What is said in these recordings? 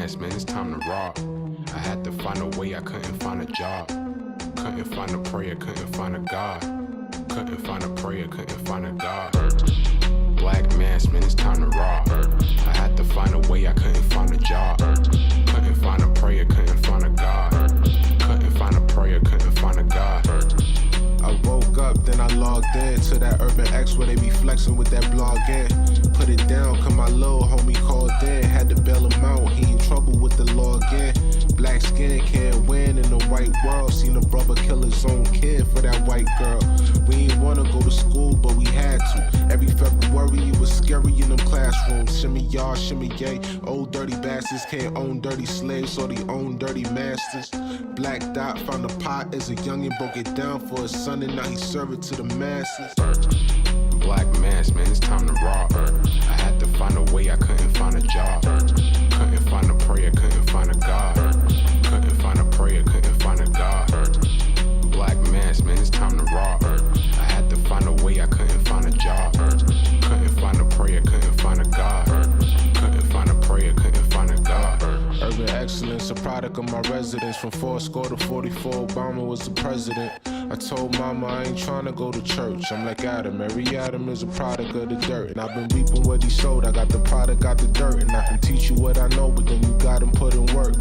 mask, man, it's time to rob. I had to find a way, I couldn't find a job. Couldn't find a prayer, couldn't find a God. Couldn't find a prayer, couldn't find a God. Black mask, man, it's time to rob. I had to find a way, I couldn't find a job. Couldn't find a prayer, couldn't find a God. Couldn't find a prayer, couldn't find a God. I woke up, then I logged in to that Urban X where they be flexing with that blog in. Put it down, cause my little homie called in. Had to bail him out, he in trouble with the law again. Black skin can't win in the white world. Seen a brother kill his own kid for that white girl. We ain't wanna go to school, but we had to. Every February it was scary in them classrooms. Shimmy y'all, shimmy yay. Old dirty bastards can't own dirty slaves, so they own dirty masters. Black Dot found a pot as a youngin', broke it down for his son, and now he serve it to the masses. Black mask, man, it's time to rob. I had to find a way, I couldn't find a job. Couldn't find a prayer, couldn't find a God. Couldn't find a prayer, couldn't find a God. Black mask, man, it's time to rob. I had to find a way, I couldn't find a job. Couldn't find a prayer, couldn't find a God. Couldn't find a prayer, couldn't find a God. Urban excellence, a product of my residence. From 4 to 44, Obama was the president. I told mama I ain't tryna go to church. I'm like Adam, every Adam is a product of the dirt. And I've been reaping what he sowed. I got the product, got the dirt. And I can teach you what I know, but then you gotta put in work.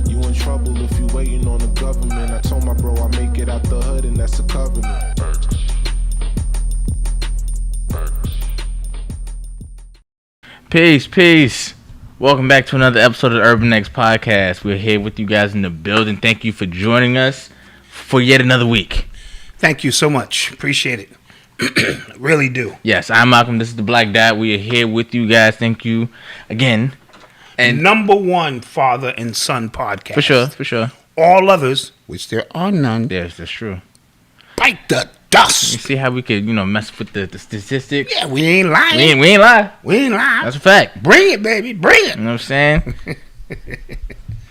You in trouble if you waiting on the government. I told my bro I make it out the hood, and that's a covenant. Peace. Welcome back to another episode of the Urban X Podcast. We're here with you guys in the building. Thank you for joining us for yet another week. Thank you so much. Appreciate it. Really do. Yes, I'm Malcolm. This is the Black Dot. We are here with you guys. Thank you again. And number one father and son podcast. For sure. All others, which there are none, Yes, that's true. bite the dust. You see how we could, mess with the statistics? Yeah, we ain't lying. We ain't lie. We ain't lying. That's a fact. Bring it, baby. Bring it. You know what I'm saying?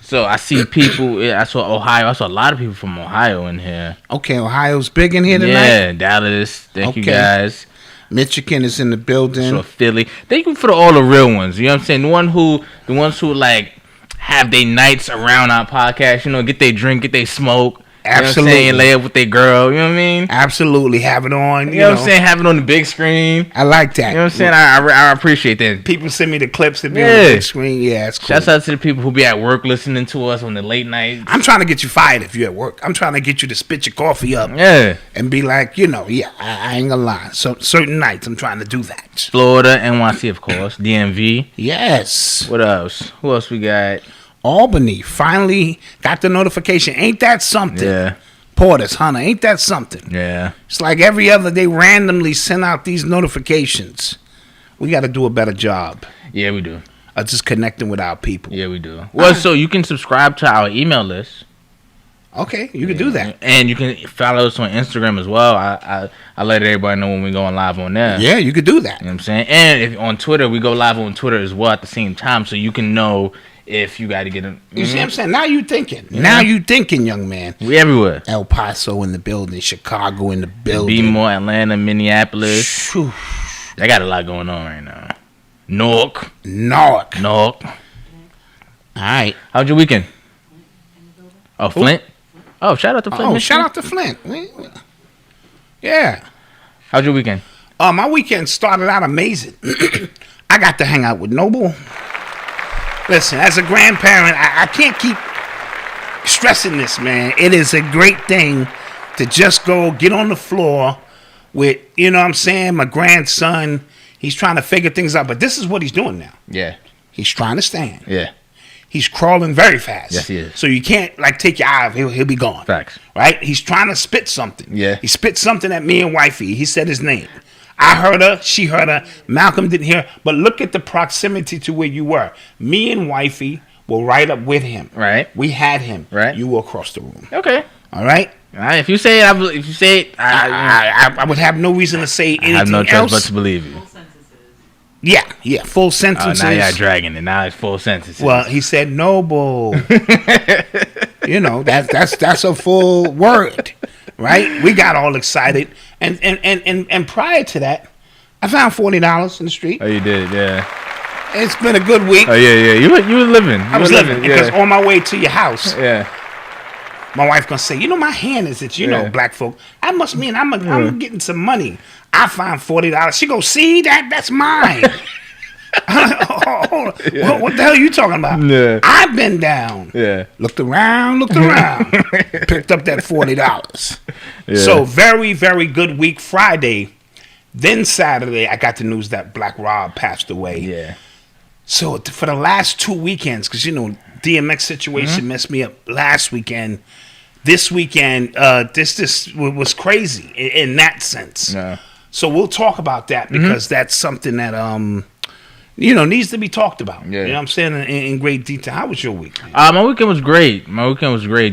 So I see people. I saw Ohio. I saw a lot of people from Ohio in here. Okay, Ohio's big in here tonight. Yeah, Dallas. Thank you guys. Michigan is in the building. So Philly. Thank you for all the real ones. You know what I'm saying? The ones who like have their nights around our podcast. Get their drink, get their smoke. Absolutely. You know what I'm saying? Lay up with their girl. You know what I mean? Absolutely. Have it on. You know what I'm saying? Have it on the big screen. I like that. You know what I'm saying? I appreciate that. People send me the clips that be on the big screen. Yeah, it's cool. Shouts out to the people who be at work listening to us on the late night. I'm trying to get you fired if you're at work. I'm trying to get you to spit your coffee up. Yeah. And be like, I ain't gonna lie. So certain nights I'm trying to do that. Florida, NYC, of course. DMV. Yes. What else? Who else we got? Albany finally got the notification. Ain't that something? Yeah. Portis, Hunter, ain't that something? Yeah. It's like every other day randomly send out these notifications. We got to do a better job. Yeah, we do. Of just connecting with our people. Yeah, we do. Well, so you can subscribe to our email list. Okay, you can do that. And you can follow us on Instagram as well. I let everybody know when we're going live on there. Yeah, you could do that. You know what I'm saying? And if on Twitter, we go live on Twitter as well at the same time, so you can know if you got to get them. You see what I'm saying? Now you thinking. Yeah. Now you thinking, young man. We everywhere. El Paso in the building. Chicago in the building. Be-more, Atlanta, Minneapolis. Whew. They got a lot going on right now. Newark. All right. How'd your weekend? Oh, Flint? Oh, shout out to Flint. Oh, shout out to Flint. Yeah. How'd your weekend? My weekend started out amazing. I got to hang out with Noble. Listen, as a grandparent, I can't keep stressing this, man. It is a great thing to just go get on the floor with, my grandson. He's trying to figure things out, but this is what he's doing now. Yeah. He's trying to stand. Yeah. He's crawling very fast. Yes, he is. So you can't, take your eye off. He'll be gone. Facts. Right? He's trying to spit something. Yeah. He spit something at me and wifey. He said his name. I heard her. She heard her. Malcolm didn't hear her. But look at the proximity to where you were. Me and wifey were right up with him. Right. We had him. Right. You were across the room. Okay. All right? All right. If you say it, I would have no reason to say anything else. I have no choice but to believe you. Yeah. Full sentences. Now you're dragging it. Now it's full sentences. Well, he said noble. That's a full word. Right? We got all excited. And prior to that, I found $40 in the street. Oh, you did, yeah. It's been a good week. Oh yeah. You were living. I was living because on my way to your house, my wife gonna say, my hand is itchy. Black folk. That must mean I'm getting some money. I find $40. She goes, see that's mine. What the hell are you talking about? Yeah. I've been down. Yeah. Looked around. Picked up that $40. Yeah. So very, very good week. Friday. Then Saturday, I got the news that Black Rob passed away. Yeah. So for the last 2 weekends, because DMX situation messed me up last weekend. This weekend, this was crazy in that sense. Yeah. So we'll talk about that because that's something that needs to be talked about. Yeah. You know what I'm saying? In great detail. How was your week? My weekend was great.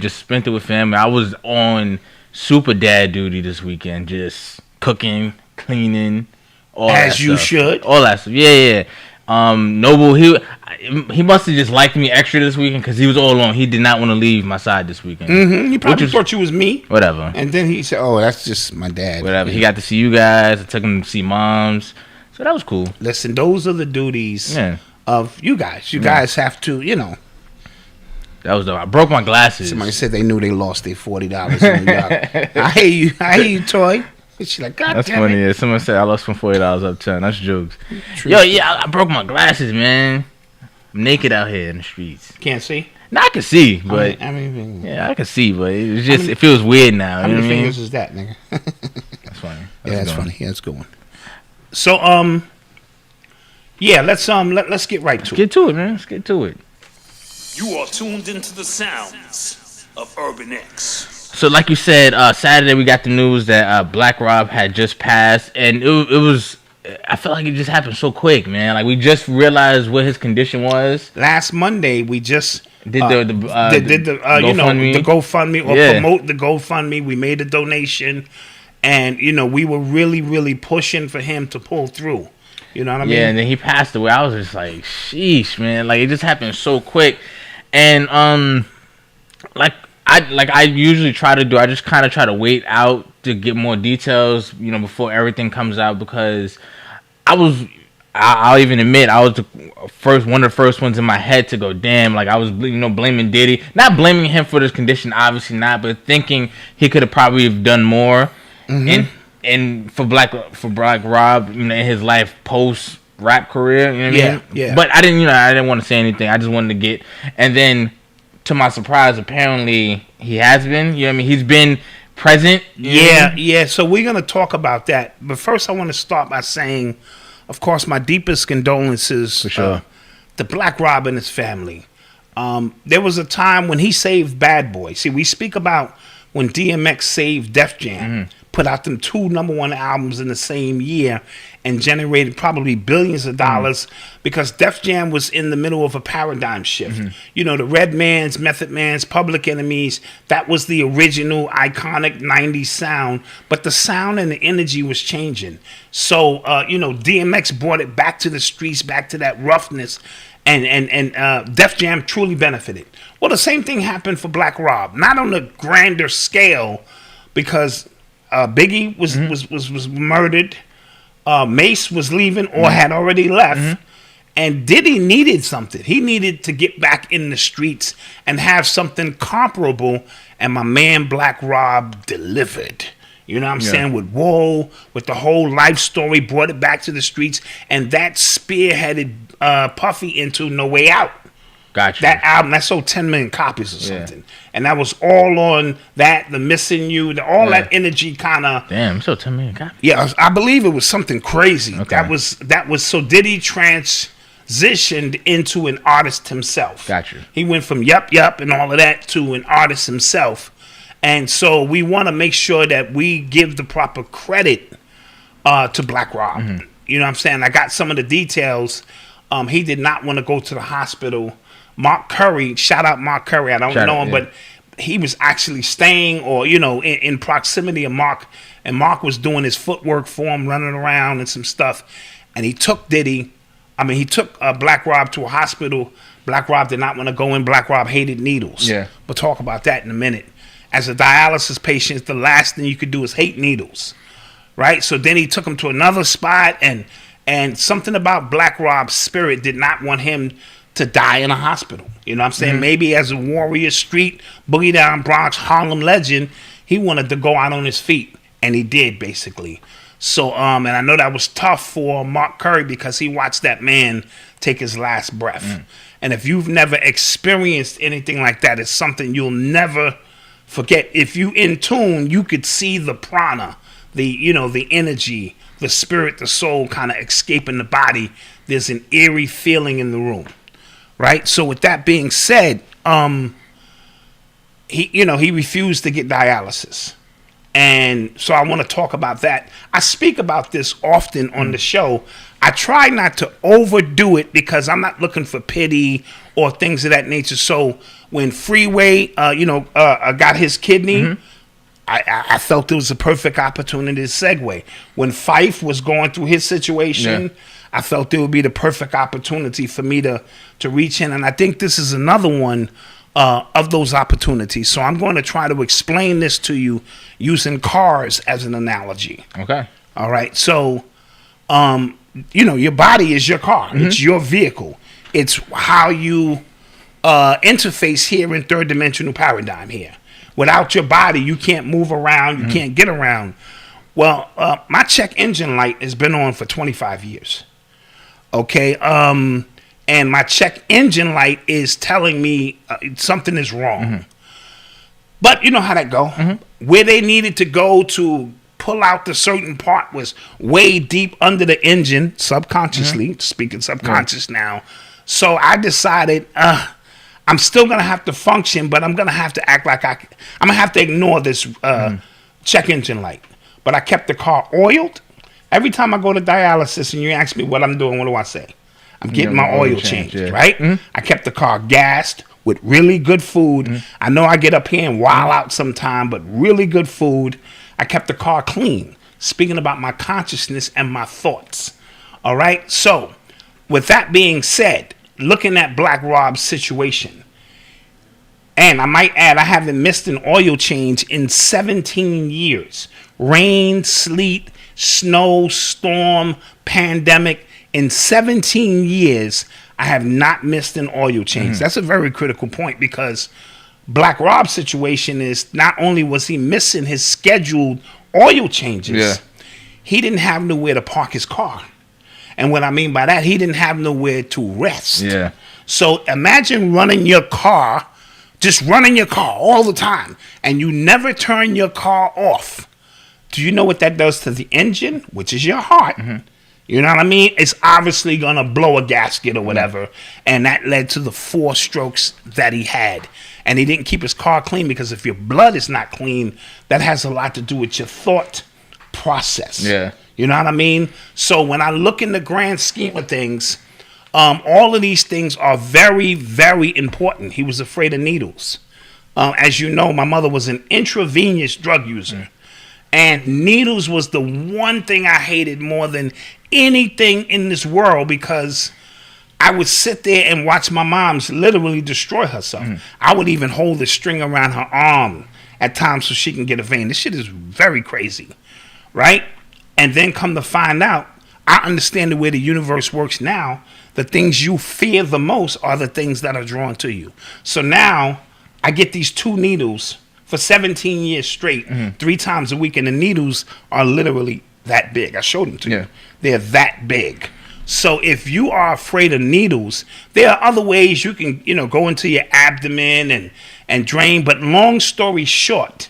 Just spent it with family. I was on super dad duty this weekend, just cooking, cleaning, all that stuff. As you should. All that stuff. Yeah. Noble, he must have just liked me extra this weekend because he was all alone. He did not want to leave my side this weekend. He probably thought you was me. Whatever. And then he said, "Oh, that's just my dad." Whatever. He got to see you guys. I took him to see moms. So that was cool. Listen, those are the duties of you guys. You guys have to, That was dope. I broke my glasses. Somebody said they knew they lost their $40 in New York. I hear you, Toy. She's like, God that's damn funny. it. Yeah, someone said I lost from $40 up 10. That's jokes. True. Yo, I broke my glasses, man. I'm naked out here in the streets. Can't see? No, I can see, but I can see, but it feels weird now. How many fingers is that, nigga? That's funny. That's funny. Yeah, that's a good one. So, let's get right to it. Get to it, man. Let's get to it. You are tuned into the sounds of Urban X. So, like you said, Saturday we got the news that Black Rob had just passed, and it was. I felt like it just happened so quick, man. Like we just realized what his condition was. Last Monday, we just did the GoFundMe or promote the GoFundMe. We made a donation, and we were really, really pushing for him to pull through. You know what I mean? Yeah, and then he passed away. I was just like, sheesh, man. Like it just happened so quick, and I usually try to do. I just kind of try to wait out to get more details, before everything comes out because I'll even admit I was one of the first ones in my head to go, damn, like I was, blaming Diddy, not blaming him for this condition, obviously not, but thinking he could have probably done more, and for Black Rob, in his life post rap career, you know what I mean? Yeah. But I didn't want to say anything. I just wanted to get, and then to my surprise, apparently he has been. You know what I mean? He's been present. Yeah. So we're gonna talk about that, but first I want to start by saying, of course, my deepest condolences to Black Rob and his family. There was a time when he saved Bad Boy. See, we speak about when DMX saved Def Jam, put out them 2 #1 albums in the same year, and generated probably billions of dollars because Def Jam was in the middle of a paradigm shift. The Red Man's, Method Man's, Public Enemy's, that was the original iconic 90s sound, but the sound and the energy was changing. So, DMX brought it back to the streets, back to that roughness, and Def Jam truly benefited. Well, the same thing happened for Black Rob, not on a grander scale because Biggie was murdered. Mace was leaving or had already left, and Diddy needed something. He needed to get back in the streets and have something comparable, and my man Black Rob delivered. You know what I'm saying? With Whoa, with the whole life story, brought it back to the streets, and that spearheaded Puffy into No Way Out. Gotcha. That album, that sold 10 million copies or something. And that was all on that, the Missing You, that energy kind of. Damn, so 10 million copies. Yeah, I believe it was something crazy. Okay. That was so Diddy transitioned into an artist himself. Gotcha. He went from yup and all of that to an artist himself. And so we want to make sure that we give the proper credit to Black Rob. You know what I'm saying? I got some of the details. He did not want to go to the hospital. Mark Curry, shout out Mark Curry. I don't know him, but he was actually staying or, in proximity of Mark. And Mark was doing his footwork for him, running around and some stuff. And he took Black Rob to a hospital. Black Rob did not want to go in. Black Rob hated needles. Yeah. We'll talk about that in a minute. As a dialysis patient, the last thing you could do is hate needles. Right? So then he took him to another spot and And something about Black Rob's spirit did not want him to die in a hospital. You know what I'm saying? Maybe as a warrior, street, boogie down Bronx, Harlem legend, he wanted to go out on his feet. And he did, basically. So, and I know that was tough for Mark Curry because he watched that man take his last breath. And if you've never experienced anything like that, it's something you'll never forget. If you in tune, you could see the prana, the energy, the spirit, the soul kind of escaping the body. There's an eerie feeling in the room, right? So with that being said, he refused to get dialysis. And so I want to talk about that. I speak about this often on the show. I try not to overdo it because I'm not looking for pity or things of that nature. So when Freeway, got his kidney, I felt it was a perfect opportunity to segue. When Fife was going through his situation, I felt it would be the perfect opportunity for me to reach in. And I think this is another one of those opportunities. So I'm going to try to explain this to you using cars as an analogy. Okay. All right. So, your body is your car. It's your vehicle. It's how you interface here in third dimensional paradigm here. Without your body, you can't move around. You can't get around. Well, my check engine light has been on for 25 years. Okay. And my check engine light is telling me something is wrong. But you know how that go. Where they needed to go to pull out the certain part was way deep under the engine, subconsciously, speaking subconscious now. So I decided I'm still going to have to function, but I'm going to have to act like I'm going to have to ignore this check engine light. But I kept the car oiled. Every time I go to dialysis and you ask me what I'm doing, what do I say? I'm getting my oil changed, right? I kept the car gassed with really good food. I know I get up here and wild out sometime, but really good food. I kept the car clean, speaking about my consciousness and my thoughts. All right? So, with that being said, looking at Black Rob's situation, and I might add, I haven't missed an oil change in 17 years. Rain, sleet, snow, storm, pandemic. In 17 years, I have not missed an oil change. That's a very critical point because Black Rob's situation is not only was he missing his scheduled oil changes, he didn't have nowhere to park his car. And what I mean by that, he didn't have nowhere to rest. So imagine running your car, just running your car all the time, and you never turn your car off. Do you know what that does to the engine, which is your heart? You know what I mean? It's obviously going to blow a gasket or whatever. And that led to the 4 strokes that he had. And he didn't keep his car clean because if your blood is not clean, that has a lot to do with your thought process. You know what I mean? So when I look in the grand scheme of things, all of these things are very, very important. He was afraid of needles. As you know, my mother was an intravenous drug user. And needles was the one thing I hated more than anything in this world because I would sit there and watch my mom's literally destroy herself. I would even hold the string around her arm at times so she can get a vein. This shit is very crazy, right? And then come to find out, I understand the way the universe works now. The things you fear the most are the things that are drawn to you. So now I get these 2 needles for 17 years straight, 3 times a week, and the needles are literally that big. I showed them to you. They're that big. So if you are afraid of needles, there are other ways you can, go into your abdomen and drain. But long story short,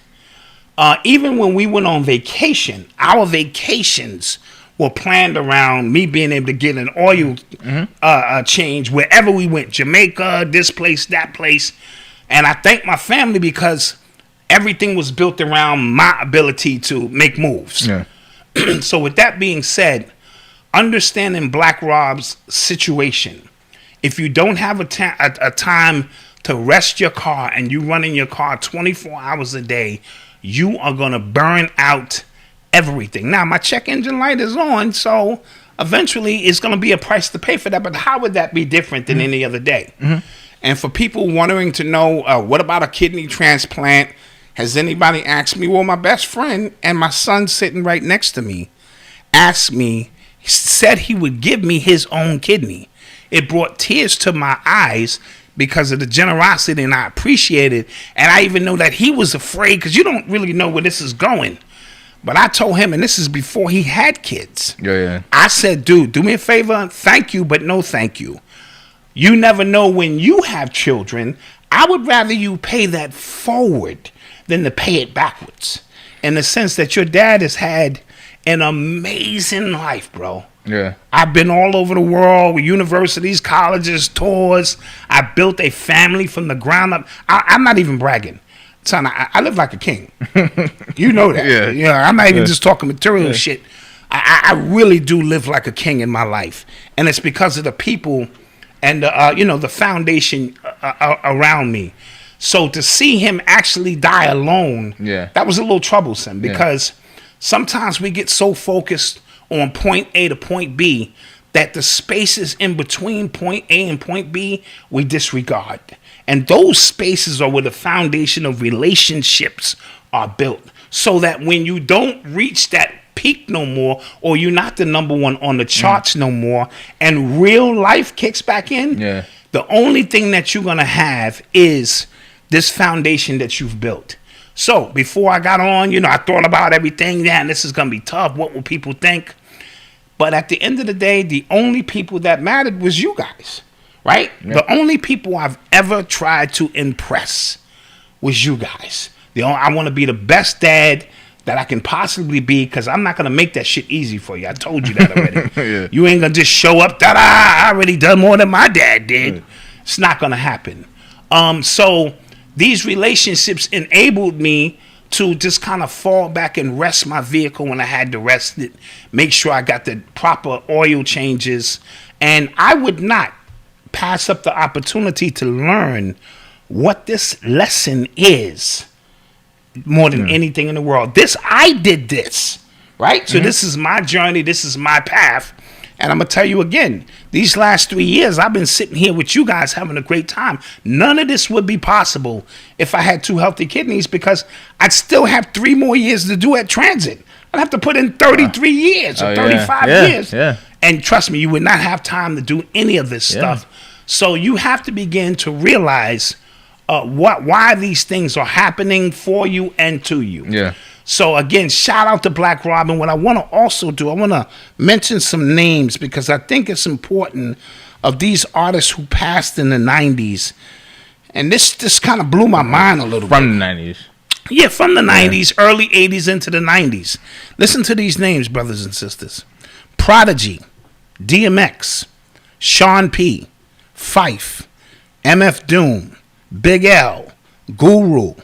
even when we went on vacation, our vacations were planned around me being able to get an oil change wherever we went. Jamaica, this place, that place. And I thank my family because everything was built around my ability to make moves. So with that being said, understanding Black Rob's situation, if you don't have a time to rest your car and you run in your car 24 hours a day, you are going to burn out everything. Now, my check engine light is on, so eventually it's going to be a price to pay for that, but how would that be different than any other day? And for people wondering to know, what about a kidney transplant? Has anybody asked me? Well, my best friend and my son sitting right next to me asked me said he would give me his own kidney. It brought tears to my eyes because of the generosity, and I appreciate it. And I even know that he was afraid, because you don't really know where this is going. But I told him, and this is before he had kids. Yeah. I said, dude, do me a favor. Thank you, but no thank you. You never know when you have children. I would rather you pay that forward than to pay it backwards. In the sense that your dad has had an amazing life, bro. Yeah. I've been all over the world, universities, colleges, tours. I built a family from the ground up. I'm not even bragging. Son, I live like a king. You know that. Yeah. I'm not even just talking material shit. I really do live like a king in my life. And it's because of the people and, the foundation around me. So to see him actually die alone, that was a little troublesome, because sometimes we get so focused on point A to point B that the spaces in between point A and point B we disregard. And those spaces are where the foundation of relationships are built. So that when you don't reach that peak no more, or you're not the number one on the charts no more, and real life kicks back in, the only thing that you're going to have is this foundation that you've built. So before I got on, I thought about everything. And this is going to be tough. What will people think? But at the end of the day, the only people that mattered was you guys, right? Yeah. The only people I've ever tried to impress was you guys. I want to be the best dad that I can possibly be, because I'm not going to make that shit easy for you. I told you that already. You ain't going to just show up, I already done more than my dad did. It's not going to happen. So these relationships enabled me to just kind of fall back and rest my vehicle when I had to rest it, make sure I got the proper oil changes. And I would not pass up the opportunity to learn what this lesson is more than anything in the world. I did this, right? So this is my journey. This is my path. And I'm going to tell you again, these last 3 years, I've been sitting here with you guys having a great time. None of this would be possible if I had 2 healthy kidneys, because I'd still have 3 more years to do at transit. I'd have to put in 33 years or 35 years. Yeah. And trust me, you would not have time to do any of this stuff. So you have to begin to realize why these things are happening for you and to you. Yeah. So again, shout out to Black Robin. What I want to also do, I want to mention some names, because I think it's important, of these artists who passed in the 90s. And this just kind of blew my mind a little bit. From the 90s. Yeah, from the 90s, early 80s into the 90s. Listen to these names, brothers and sisters. Prodigy, DMX, Sean P, Fife, MF Doom, Big L, Guru,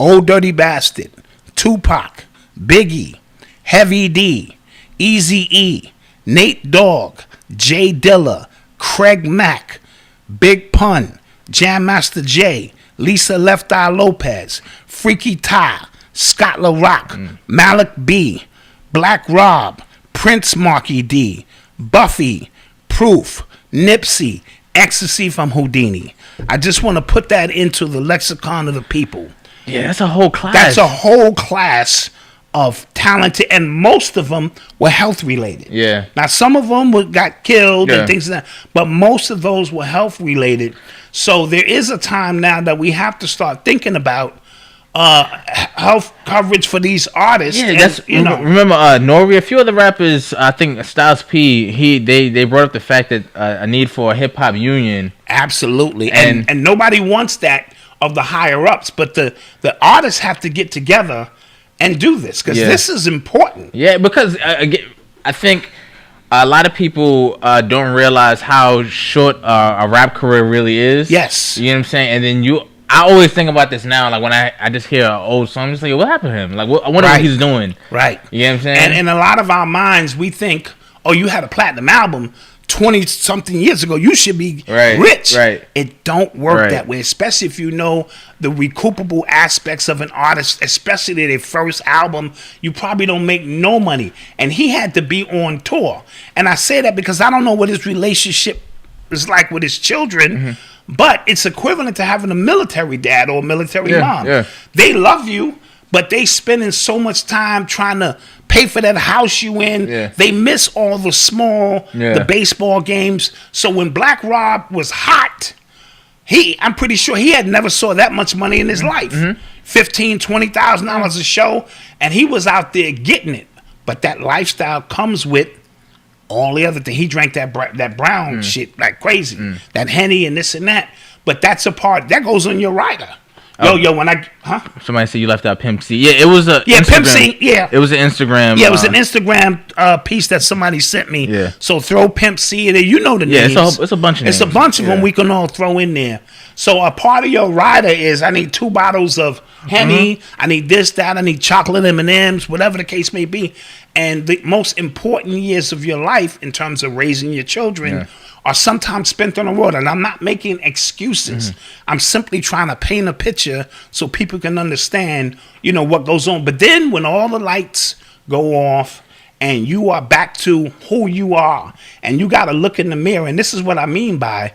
Old Dirty Bastard, Tupac, Biggie, Heavy D, Eazy-E, Nate Dogg, Jay Dilla, Craig Mack, Big Pun, Jam Master Jay, Lisa Left Eye Lopez, Freaky Ty, Scott LaRock, Malik B, Black Rob, Prince Marky D, Buffy, Proof, Nipsey, Ecstasy from Houdini. I just want to put that into the lexicon of the people. Yeah, that's a whole class. That's a whole class of talented, and most of them were health related. Yeah. Now, some of them got killed and things like that, but most of those were health related. So there is a time now that we have to start thinking about health coverage for these artists. Yeah, that's, remember Nori, a few of the rappers, I think Styles P, they brought up the fact that a need for a hip hop union. Absolutely, and nobody wants that of the higher ups, but the artists have to get together and do this, because this is important. Yeah, because I think a lot of people don't realize how short a rap career really is. Yes, you know what I'm saying. And then I always think about this now, like when I just hear an old song, I'm just like, what happened to him? Like, I wonder what he's doing. Right. You know what I'm saying? And in a lot of our minds, we think, oh, you had a platinum album 20-something years ago, you should be rich. Right. It don't work that way, especially if you know the recoupable aspects of an artist, especially their first album. You probably don't make no money. And he had to be on tour. And I say that because I don't know what his relationship is like with his children, but it's equivalent to having a military dad or a military mom. Yeah. They love you, but they spending so much time trying to pay for that house you in. Yeah. They miss all the small, the baseball games. So when Black Rob was hot, I'm pretty sure he had never saw that much money in his life. $15,000, $20,000 a show, and he was out there getting it. But that lifestyle comes with all the other thing. He drank that brown shit like crazy, that Henny and this and that. But that's a part that goes on your rider. When Somebody said you left out Pimp C. Yeah, it was a Pimp C. Yeah, it was an Instagram. Yeah, it was an Instagram piece that somebody sent me. Yeah. So throw Pimp C in there. You know the names. Yeah, it's a bunch of names. It's a bunch of them we can all throw in there. So a part of your rider is I need 2 bottles of Henny. I need this, that. I need chocolate M&Ms, whatever the case may be. And the most important years of your life in terms of raising your children are sometimes spent on the road. And I'm not making excuses. I'm simply trying to paint a picture so people can understand, what goes on. But then when all the lights go off and you are back to who you are and you got to look in the mirror, and this is what I mean by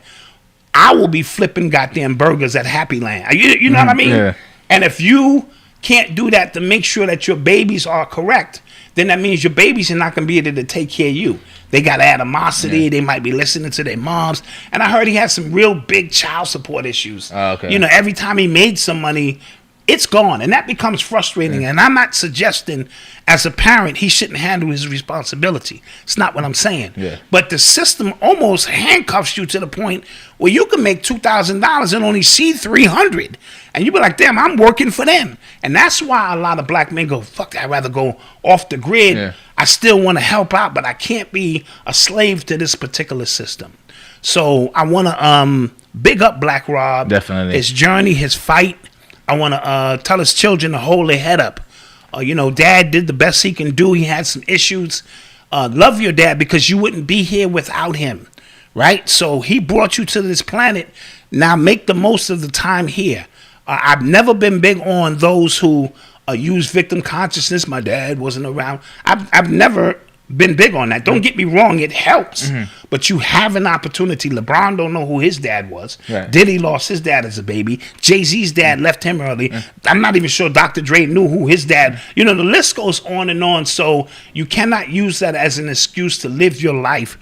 I will be flipping goddamn burgers at Happy Land. You know what I mean? Yeah. And if you can't do that to make sure that your babies are correct, then that means your babies are not going to be able to take care of you. They got animosity. Yeah. They might be listening to their moms. And I heard he had some real big child support issues. Oh, okay. Every time he made some money, it's gone. And that becomes frustrating. Yeah. And I'm not suggesting as a parent he shouldn't handle his responsibility. It's not what I'm saying. Yeah. But the system almost handcuffs you to the point where you can make $2,000 and only see $300. And you be like, damn, I'm working for them. And that's why a lot of black men go, fuck that, I'd rather go off the grid. Yeah. I still want to help out, but I can't be a slave to this particular system. So I want to big up Black Rob. Definitely. His journey, his fight. I want to tell his children to hold their head up. Dad did the best he can do. He had some issues. Love your dad because you wouldn't be here without him, right? So he brought you to this planet. Now make the most of the time here. I've never been big on those who use victim consciousness. My dad wasn't around. I've never been big on that. Don't get me wrong, it helps. But you have an opportunity. LeBron don't know who his dad was. Right. Diddy lost his dad as a baby. Jay-Z's dad left him early. I'm not even sure Dr. Dre knew who his dad. The list goes on and on. So you cannot use that as an excuse to live your life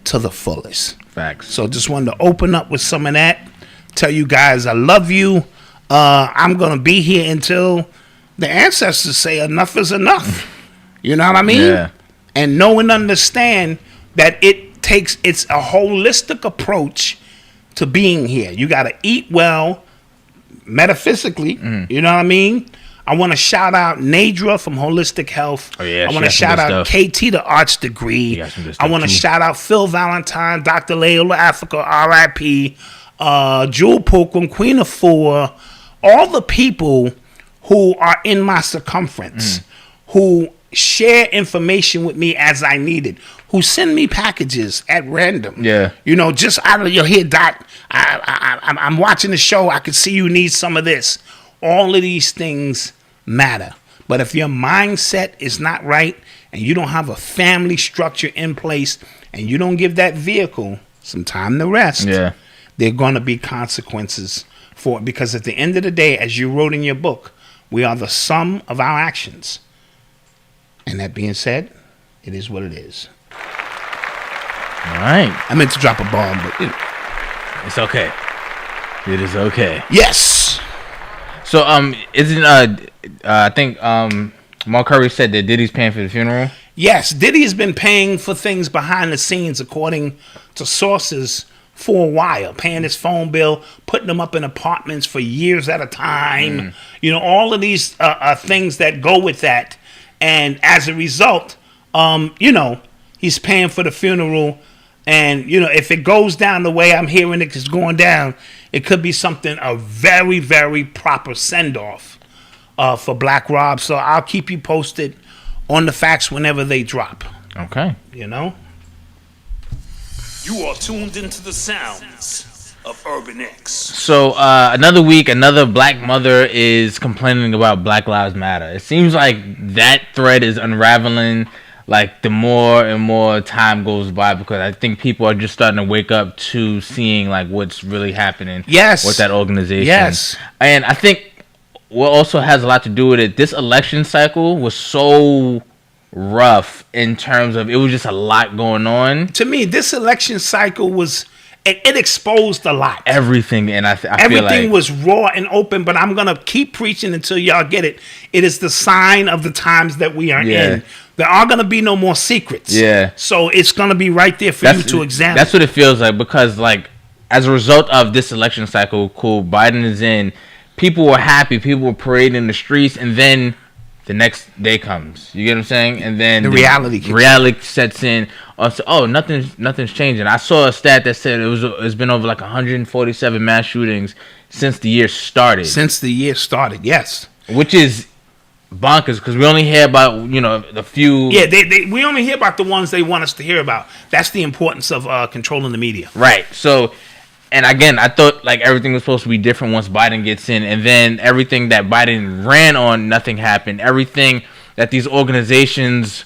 to the fullest. Facts. So just wanted to open up with some of that. Tell you guys I love you. I'm going to be here until the ancestors say enough is enough. You know what I mean? Yeah. And know and understand that it's a holistic approach to being here. You got to eat well metaphysically. You know what I mean? I want to shout out Nadra from Holistic Health. Oh, yeah, I want to shout out KT, the Arts Degree. I want to shout out Phil Valentine, Dr. Leola Africa, R.I.P., Jewel Pokum, Queen of Four, all the people who are in my circumference, who share information with me as I need it, who send me packages at random. Yeah. Just out of your head, Doc, I'm watching the show. I could see you need some of this. All of these things matter. But if your mindset is not right and you don't have a family structure in place and you don't give that vehicle some time to rest, there are going to be consequences for it. Because at the end of the day, as you wrote in your book, we are the sum of our actions. And that being said, it is what it is. All right. I meant to drop a bomb, but it's okay. It is okay. Yes. So I think Mark Curry said that Diddy's paying for the funeral. Yes, Diddy has been paying for things behind the scenes, according to sources, for a while, paying his phone bill, putting them up in apartments for years at a time. All of these things that go with that. And as a result, he's paying for the funeral. And, if it goes down the way I'm hearing it is going down, it could be a very, very proper send-off for Black Rob. So I'll keep you posted on the facts whenever they drop. Okay. You are tuned into the sounds of Urban X. So another week, another black mother is complaining about Black Lives Matter. It seems like that thread is unraveling like the more and more time goes by, because I think people are just starting to wake up to seeing like what's really happening with that organization. Yes. And I think what also has a lot to do with it, this election cycle was so rough in terms of it was just a lot going on. To me, this election cycle was it exposed a lot. Everything, and I feel like everything was raw and open. But I'm gonna keep preaching until y'all get it. It is the sign of the times that we are in. There are gonna be no more secrets. Yeah. So it's gonna be right there for you to examine. That's what it feels like, because like as a result of this election cycle, Biden is in. People were happy. People were parading in the streets, and then the next day comes. You get what I'm saying? And then the reality sets in. Oh, nothing's changing. I saw a stat that said it's been over like 147 mass shootings since the year started. Yes. Which is bonkers, because we only hear about the few. Yeah, we only hear about the ones they want us to hear about. That's the importance of controlling the media. Right. So. And again, I thought like everything was supposed to be different once Biden gets in, and then everything that Biden ran on, nothing happened. Everything that these organizations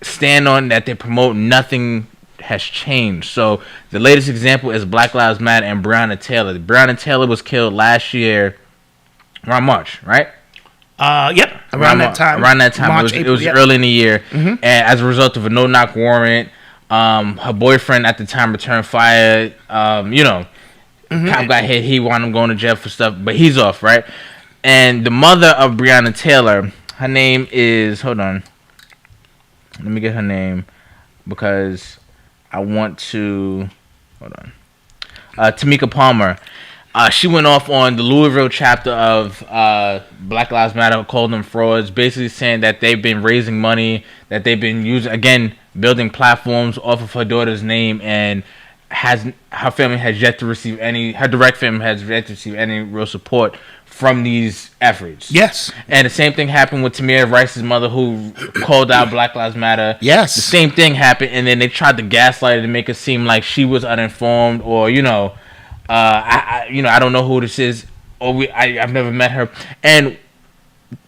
stand on, that they promote, nothing has changed. So the latest example is Black Lives Matter and Breonna Taylor. Breonna Taylor was killed last year around March, right? Yep. Around that time. March, it was early in the year, and as a result of a no-knock warrant, her boyfriend at the time returned fire. Cop got hit. He wound up going to jail for stuff, but he's off, right? And the mother of Breonna Taylor, her name is, hold on, let me get her name because I want to, hold on, Tamika Palmer. She went off on the Louisville chapter of Black Lives Matter, called them frauds, basically saying that they've been raising money, that they've been using, again, building platforms off of her daughter's name, and her family has yet to receive her direct family has yet to receive any real support from these efforts. Yes. And the same thing happened with Tamir Rice's mother, who called out Black Lives Matter. Yes. The same thing happened, and then they tried to gaslight her to make it seem like she was uninformed, or I don't know who this is, or I've never met her. And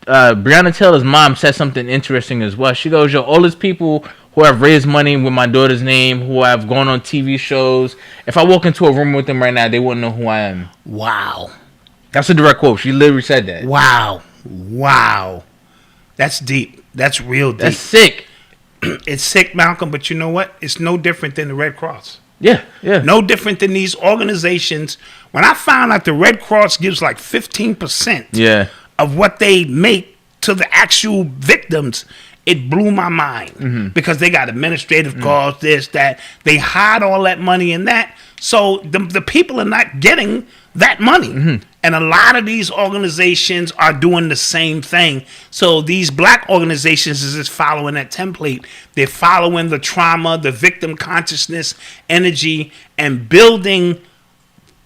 Breonna Taylor's mom said something interesting as well. She goes, all these people who have raised money with my daughter's name, who have gone on TV shows, if I walk into a room with them right now, they wouldn't know who I am. Wow. That's a direct quote. She literally said that. Wow. That's deep. That's real deep. That's sick. It's sick, Malcolm, but you know what? It's no different than the Red Cross. Yeah. No different than these organizations. When I found out the Red Cross gives like 15% of what they make to the actual victims, it blew my mind, because they got administrative costs, this, that. They hide all that money in that. So the people are not getting that money. And a lot of these organizations are doing the same thing. So these black organizations is just following that template. They're following the trauma, the victim consciousness, energy, and building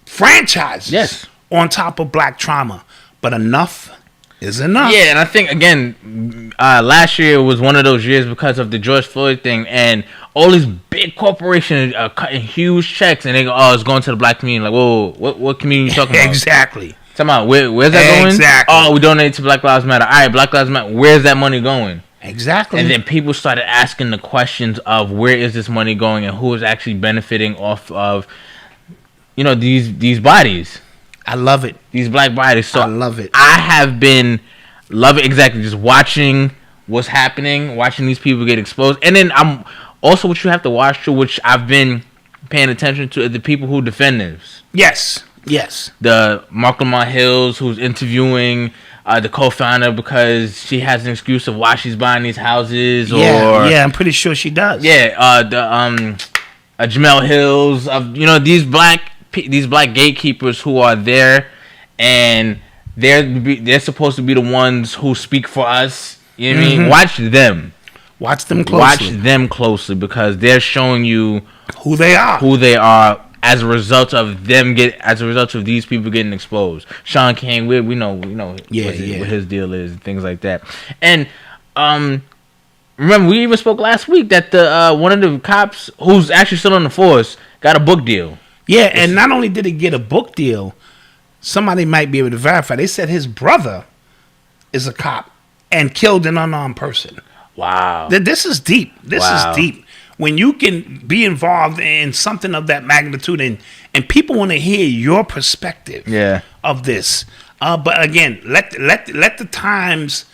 franchises on top of black trauma. But enough is enough. Yeah, and I think, again, last year was one of those years because of the George Floyd thing, and all these big corporations are cutting huge checks, and they go, it's going to the black community. Like, whoa, what community you talking about? Exactly. Talking about, where's that going? Exactly. Oh, we donated to Black Lives Matter. All right, Black Lives Matter, where's that money going? Exactly. And then people started asking the questions of where is this money going, and who is actually benefiting off of, these bodies. I love it. These black bodies. So I love it. I have been loving exactly just watching what's happening, watching these people get exposed. And then I'm also, what you have to watch too, which I've been paying attention to, is the people who defend this. Yes. The Malcolm Hills, who's interviewing the co-founder because she has an excuse of why she's buying these houses. Yeah, I'm pretty sure she does. Yeah, Jamel Hills, of these black gatekeepers who are there, and they're supposed to be the ones who speak for us. You know what I mean? Watch them closely, because they're showing you who they are as a result of these people getting exposed. Sean King, we know what his deal is and things like that. And remember, we even spoke last week that the one of the cops who's actually still on the force got a book deal. Yeah, and not only did he get a book deal, somebody might be able to verify. They said his brother is a cop and killed an unarmed person. Wow. This is deep. This is deep. When you can be involved in something of that magnitude, and people want to hear your perspective of this. But again, let the times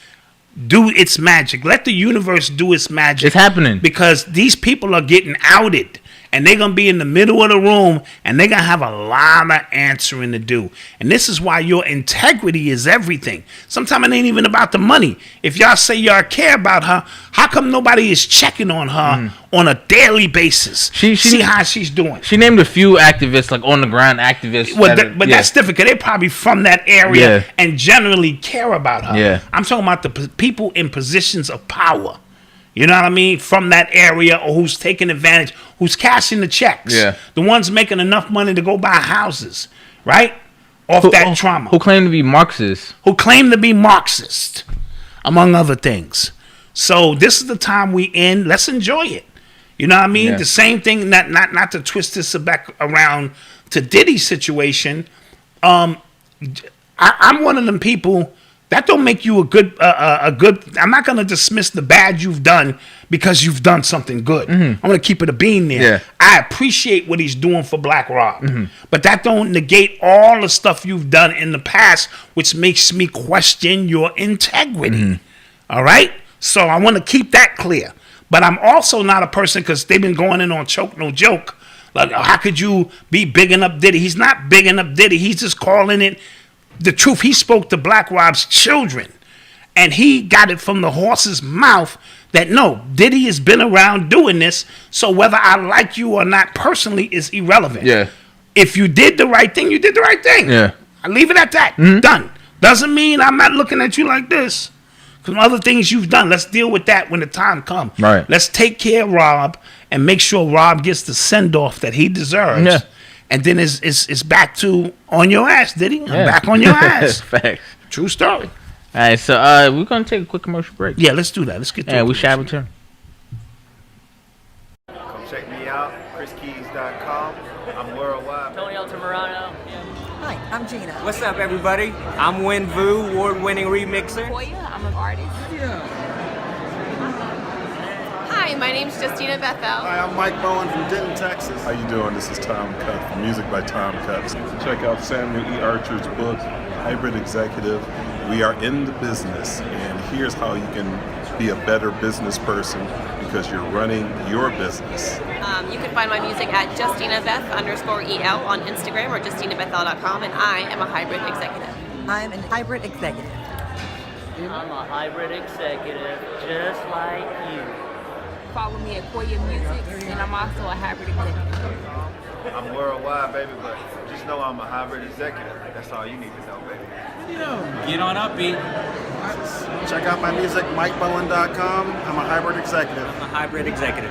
do its magic. Let the universe do its magic. It's happening. Because these people are getting outed. And they're going to be in the middle of the room. And they're going to have a lot of answering to do. And this is why your integrity is everything. Sometimes it ain't even about the money. If y'all say y'all care about her, how come nobody is checking on her on a daily basis? See how she's doing. She named a few activists, like on the ground activists. Well, that's different because they're probably from that area and generally care about her. Yeah. I'm talking about the people in positions of power. You know what I mean? From that area, or who's taking advantage, who's cashing the checks. Yeah. The ones making enough money to go buy houses, right? Off that trauma. Who claim to be Marxists. Who claim to be Marxist, among other things. So this is the time we in. Let's enjoy it. You know what I mean? Yeah. The same thing, not to twist this back around to Diddy's situation. I'm one of them people. That don't make you a good. I'm not gonna dismiss the bad you've done because you've done something good. I'm gonna keep it a bean there. Yeah. I appreciate what he's doing for Black Rob, but that don't negate all the stuff you've done in the past, which makes me question your integrity. All right, so I want to keep that clear. But I'm also not a person, because they've been going in on Choke No Joke. Like, how could you be bigging up Diddy? He's not bigging up Diddy. He's just calling it the truth. He spoke to Black Rob's children, and he got it from the horse's mouth that no, Diddy has been around doing this, so whether I like you or not personally is irrelevant. Yeah. If you did the right thing, you did the right thing. Yeah. I leave it at that. Done. Doesn't mean I'm not looking at you like this. Because other things you've done, let's deal with that when the time comes. Right. Let's take care of Rob and make sure Rob gets the send-off that he deserves. Yeah. And then it's back to on your ass, Diddy. I'm back on your ass. Facts. True story. All right, so we're going to take a quick commercial break. Yeah, let's do that. Let's get to And it. we shall return. Come check me out, chriskeys.com. I'm worldwide. Tony Altamirano. Hi, I'm Gina. What's up, everybody? I'm Win Vu, award-winning remixer. Koya, I'm an artist. Hi, my name's Justina Bethel. Hi, I'm Mike Bowen from Denton, Texas. How you doing? This is Tom Cutt from Music by Tom Cutt. Check out Samuel E. Archer's book, Hybrid Executive. We are in the business, and here's how you can be a better business person because you're running your business. You can find my music at JustinaBeth_EL on Instagram or JustinaBethel.com, and I am a hybrid executive. I'm a hybrid executive. I'm a hybrid executive, just like you. Follow me at Koya Music, and I'm also a hybrid executive. I'm worldwide, baby, but just know I'm a hybrid executive. That's all you need to know, baby. Get on up, B. Check out my music, MikeBowen.com. I'm a hybrid executive. I'm a hybrid executive.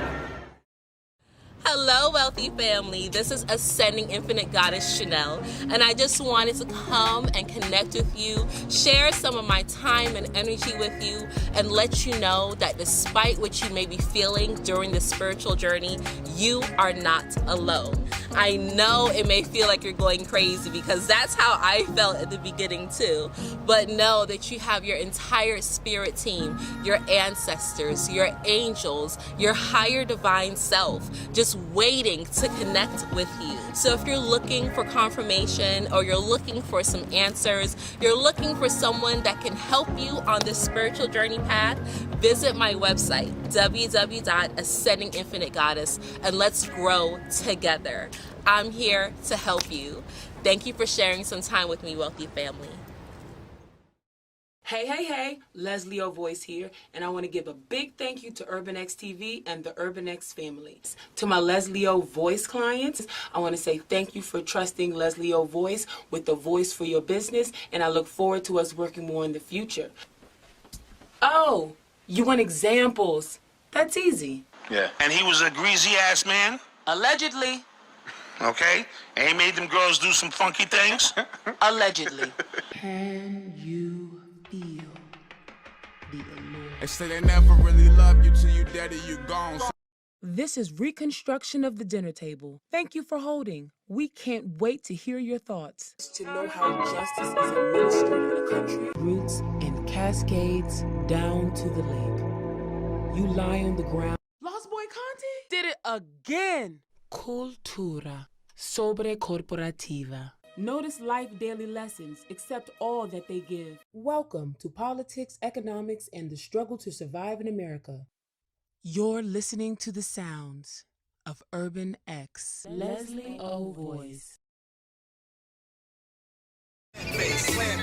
Hello, wealthy family. This is Ascending Infinite Goddess Shanell, and I just wanted to come and connect with you, share some of my time and energy with you, and let you know that despite what you may be feeling during this spiritual journey, you are not alone. I know it may feel like you're going crazy because that's how I felt at the beginning too, but know that you have your entire spirit team, your ancestors, your angels, your higher divine self, just waiting to connect with you. So if you're looking for confirmation or you're looking for some answers, you're looking for someone that can help you on this spiritual journey path, visit my website, www.ascendinginfinitegoddess, and let's grow together. I'm here to help you. Thank you for sharing some time with me, wealthy family. Hey, Leslie O Voice here, and I want to give a big thank you to UrbanX TV and the UrbanX family. To my Leslie O Voice clients, I want to say thank you for trusting Leslie O Voice with the voice for your business, and I look forward to us working more in the future. Oh, you want examples? That's easy. Yeah. And he was a greasy ass man? Allegedly. Okay. And he made them girls do some funky things? Allegedly. Can you feel the allure? They say they never really love you till you dead or you gone. This is Reconstruction of the Dinner Table. Thank you for holding. We can't wait to hear your thoughts. To know how justice is administered in a country. Roots and cascades down to the lake. You lie on the ground. Lost Boy Conti did it again. Cultura sobre corporativa. Notice life daily lessons, accept all that they give. Welcome to Politics, Economics, and the Struggle to Survive in America. You're listening to the sounds of Urban X. Leslie O. Voice.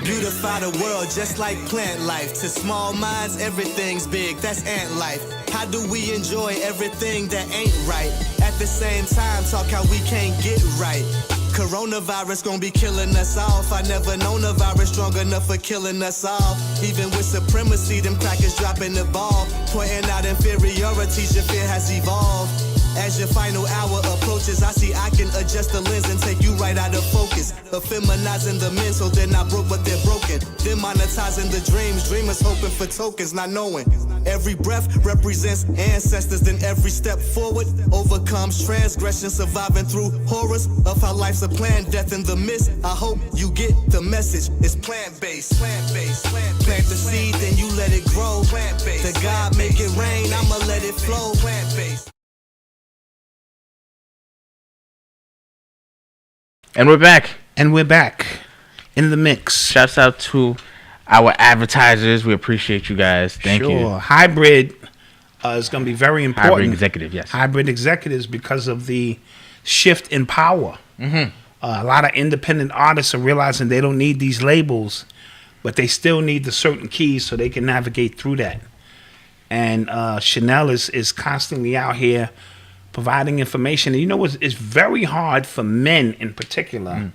Beautify the world just like plant life. To small minds, everything's big. That's ant life. How do we enjoy everything that ain't right? At the same time, talk how we can't get right. Coronavirus gonna be killing us off. I never known a virus strong enough for killing us all. Even with supremacy, them crackers dropping the ball. Pointing out inferiorities, your fear has evolved. As your final hour approaches, I see I can adjust the lens and take you right out of focus. Feminizing the men so they're not broke but they're broken. Then monetizing the dreams, dreamers hoping for tokens, not knowing. Every breath represents ancestors, then every step forward overcomes transgression, surviving through horrors of how life's a plan, death in the mist. I hope you get the message. It's plant-based, plant-based, plant-based. Plant the seed, then you let it grow. Plant-based. The God make it rain, I'ma let it flow. Plant-based. And we're back. And we're back in the mix. Shouts out to our advertisers. We appreciate you guys. Thank you. Hybrid is going to be very important. Hybrid executive, yes. Hybrid executives because of the shift in power. A lot of independent artists are realizing they don't need these labels, but they still need the certain keys so they can navigate through that. And Shanell is constantly out here providing information. And you know what? It's very hard for men in particular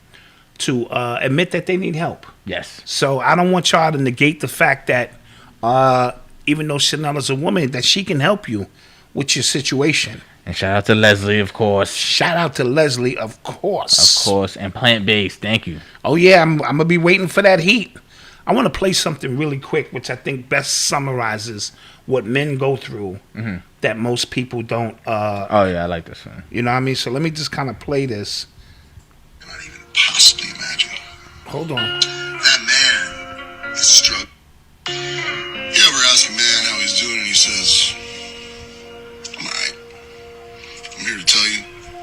to admit that they need help. Yes. So I don't want y'all to negate the fact that even though Shanell is a woman, that she can help you with your situation. And shout out to Leslie, of course. Shout out to Leslie, of course. Of course. And plant-based. Thank you. Oh, yeah. I'm going to be waiting for that heat. I want to play something really quick, which I think best summarizes what men go through that most people don't. Oh, yeah. I like this one. You know what I mean? So let me just kind of play this. Cannot even possibly imagine. Hold on. That man is struck. You ever ask a man how he's doing and he says, I'm alright. I'm here to tell you,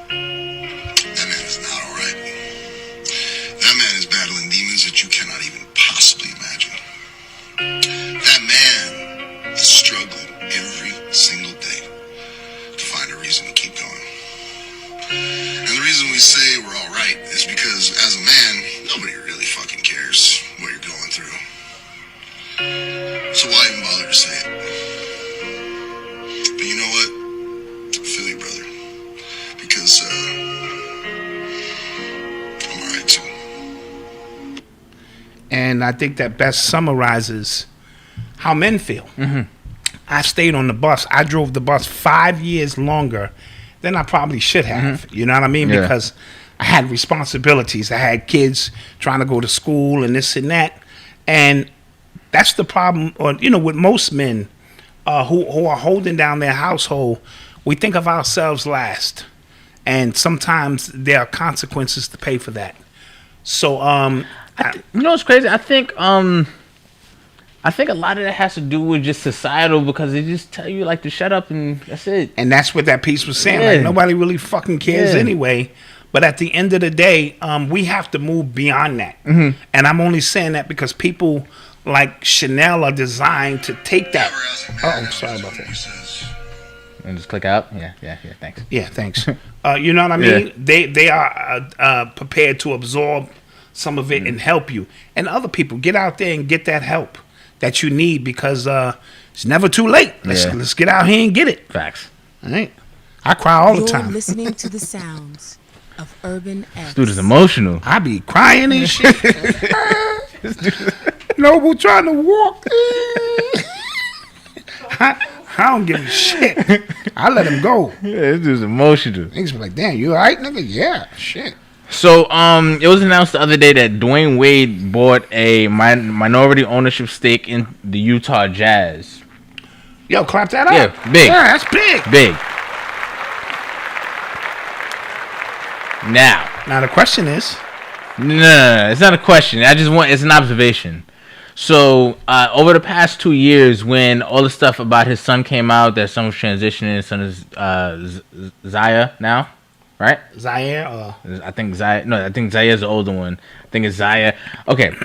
that man is not alright. That man is battling demons that you cannot even possibly imagine. That man is struggling every single day to find a reason to keep going. And the reason we say we're alright is because as a man, nobody really fucking cares what you're going through. So why even bother to say it? But you know what? I feel you, brother. Because I'm alright too. And I think that best summarizes how men feel. I stayed on the bus. I drove the bus 5 years longer than I probably should have. You know what I mean? Yeah. Because I had responsibilities. I had kids trying to go to school and this and that. And that's the problem, or you know, with most men who are holding down their household, we think of ourselves last. And sometimes there are consequences to pay for that. So, you know what's crazy? I think a lot of that has to do with just societal, because they just tell you like to shut up and that's it. And that's what that piece was saying. Yeah. Like nobody really fucking cares anyway. But at the end of the day, we have to move beyond that. And I'm only saying that because people like Shanell are designed to take that. Oh, sorry about that. And just click out. Yeah, thanks. Yeah, thanks. You know what I mean? Yeah. They are prepared to absorb some of it and help you. And other people, get out there and get that help that you need, because it's never too late. Let's get out here and get it. Facts. All right. I cry all the time. You're listening to the sounds of Urban X. This dude is emotional. I be crying and shit. Noble trying to walk. I don't give a shit. I let him go. Yeah, this dude's emotional. Niggas be like, damn, you alright, nigga? Yeah, shit. So, it was announced the other day that Dwayne Wade bought a minority ownership stake in the Utah Jazz. Yo, clap that up. Yeah, big. Yeah, that's big. Big. Now the question is... No, it's not a question. It's an observation. So, over the past 2 years, when all the stuff about his son came out, that son was transitioning, his son is Zaya now, right? Zaire. I think Zaire. No, I think Zaire's the older one. I think it's Zaire. Okay,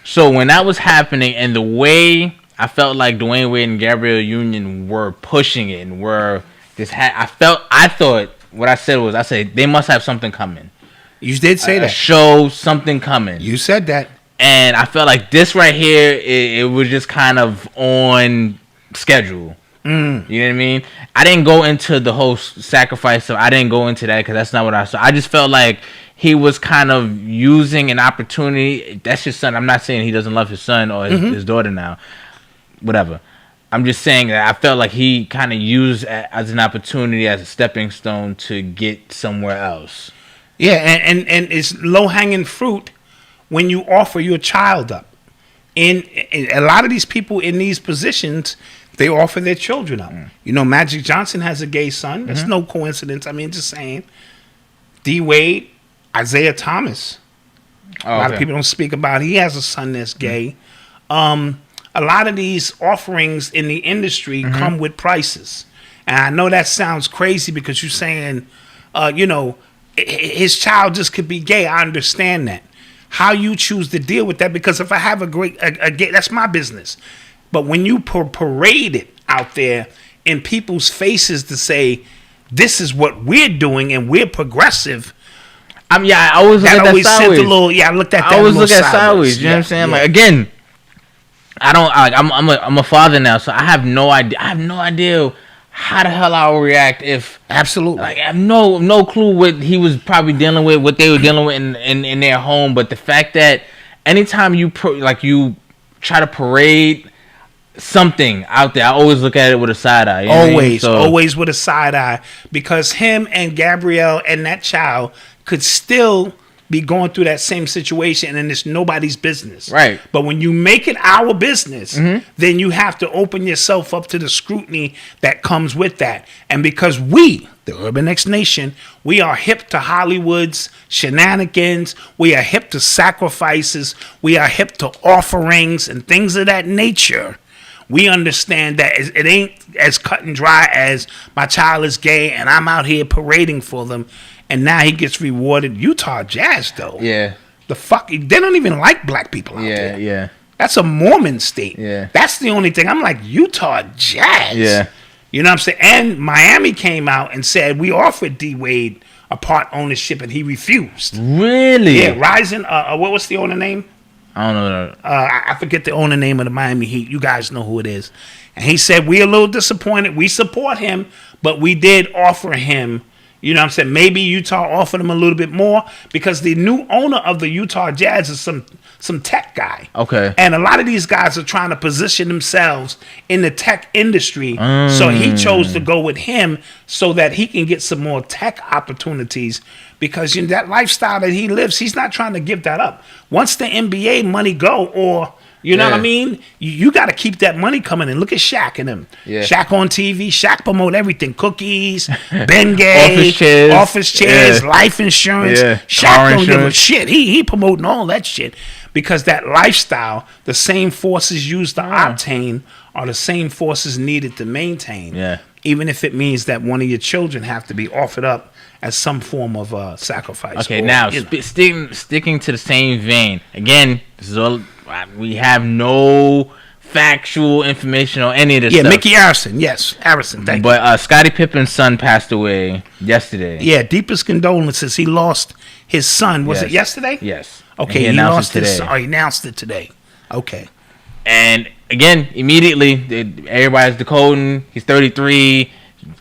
so when that was happening, and the way I felt like Dwayne Wade and Gabrielle Union were pushing it, and were I thought what I said was, I said they must have something coming. You did say that. A show, something coming. You said that. And I felt like this right here, it was just kind of on schedule. You know what I mean? I didn't go into the whole sacrifice stuff. I didn't go into that because that's not what I saw. I just felt like he was kind of using an opportunity. That's his son. I'm not saying he doesn't love his son or his daughter now. Whatever. I'm just saying that I felt like he kind of used it as an opportunity, as a stepping stone to get somewhere else. Yeah, and it's low-hanging fruit when you offer your child up. In a lot of these people in these positions, they offer their children up. You know, Magic Johnson has a gay son. That's no coincidence. I mean, just saying. D. Wade, Isaiah Thomas. A lot of people don't speak about it. He has a son that's gay. A lot of these offerings in the industry come with prices. And I know that sounds crazy because you're saying, you know, his child just could be gay. I understand that. How you choose to deal with that, because if I have a gay, that's my business. But when you parade it out there in people's faces to say, this is what we're doing and we're progressive. I always look at that sideways. I looked at that. I always look at sideways. You know what I'm saying? Like, again, I don't. I'm a father now, so I have no idea. I have no idea how the hell I would react if. Absolutely. Like, I have no clue what he was probably dealing with, what they were dealing with in their home. But the fact that anytime you try to parade something out there, I always look at it with a side eye. You know what I mean? Always with a side eye, because him and Gabrielle and that child could still be going through that same situation, and it's nobody's business. Right. But when you make it our business, then you have to open yourself up to the scrutiny that comes with that. And because we, the Urban X Nation, we are hip to Hollywood's shenanigans, we are hip to sacrifices, we are hip to offerings and things of that nature. We understand that it ain't as cut and dry as my child is gay and I'm out here parading for them. And now he gets rewarded. Utah Jazz, though. Yeah. The fuck? They don't even like black people out there. Yeah. That's a Mormon state. Yeah. That's the only thing. I'm like, Utah Jazz. Yeah. You know what I'm saying? And Miami came out and said, we offered D. Wade a part ownership, and he refused. Really? Yeah. Rising. What was the owner name? I don't know. I forget the owner name of the Miami Heat. You guys know who it is. And he said, we're a little disappointed. We support him, but we did offer him. You know what I'm saying? Maybe Utah offered him a little bit more because the new owner of the Utah Jazz is some tech guy. Okay. And a lot of these guys are trying to position themselves in the tech industry. So he chose to go with him so that he can get some more tech opportunities, because you know, that lifestyle that he lives, he's not trying to give that up. Once the NBA money go, or you know what I mean? You got to keep that money coming in. Look at Shaq and him. Yeah. Shaq on TV. Shaq promote everything. Cookies, Bengay, office chairs, life insurance. Yeah. Shaq don't give a shit. He promoting all that shit because that lifestyle, the same forces used to obtain are the same forces needed to maintain. Yeah. Even if it means that one of your children have to be offered up as some form of sacrifice. Okay, or, now sticking to the same vein. Again, this is all. We have no factual information on any of this stuff. Yeah, Mickey Harrison. Yes, Harrison. Thank you. But Scottie Pippen's son passed away yesterday. Yeah, deepest condolences. He lost his son. Was it yesterday? Yes. Okay, he lost his son. Oh, he announced it today. Okay. And again, immediately, everybody's decoding. He's 33.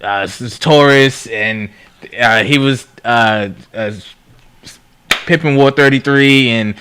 It's Taurus, and he was Pippen wore 33,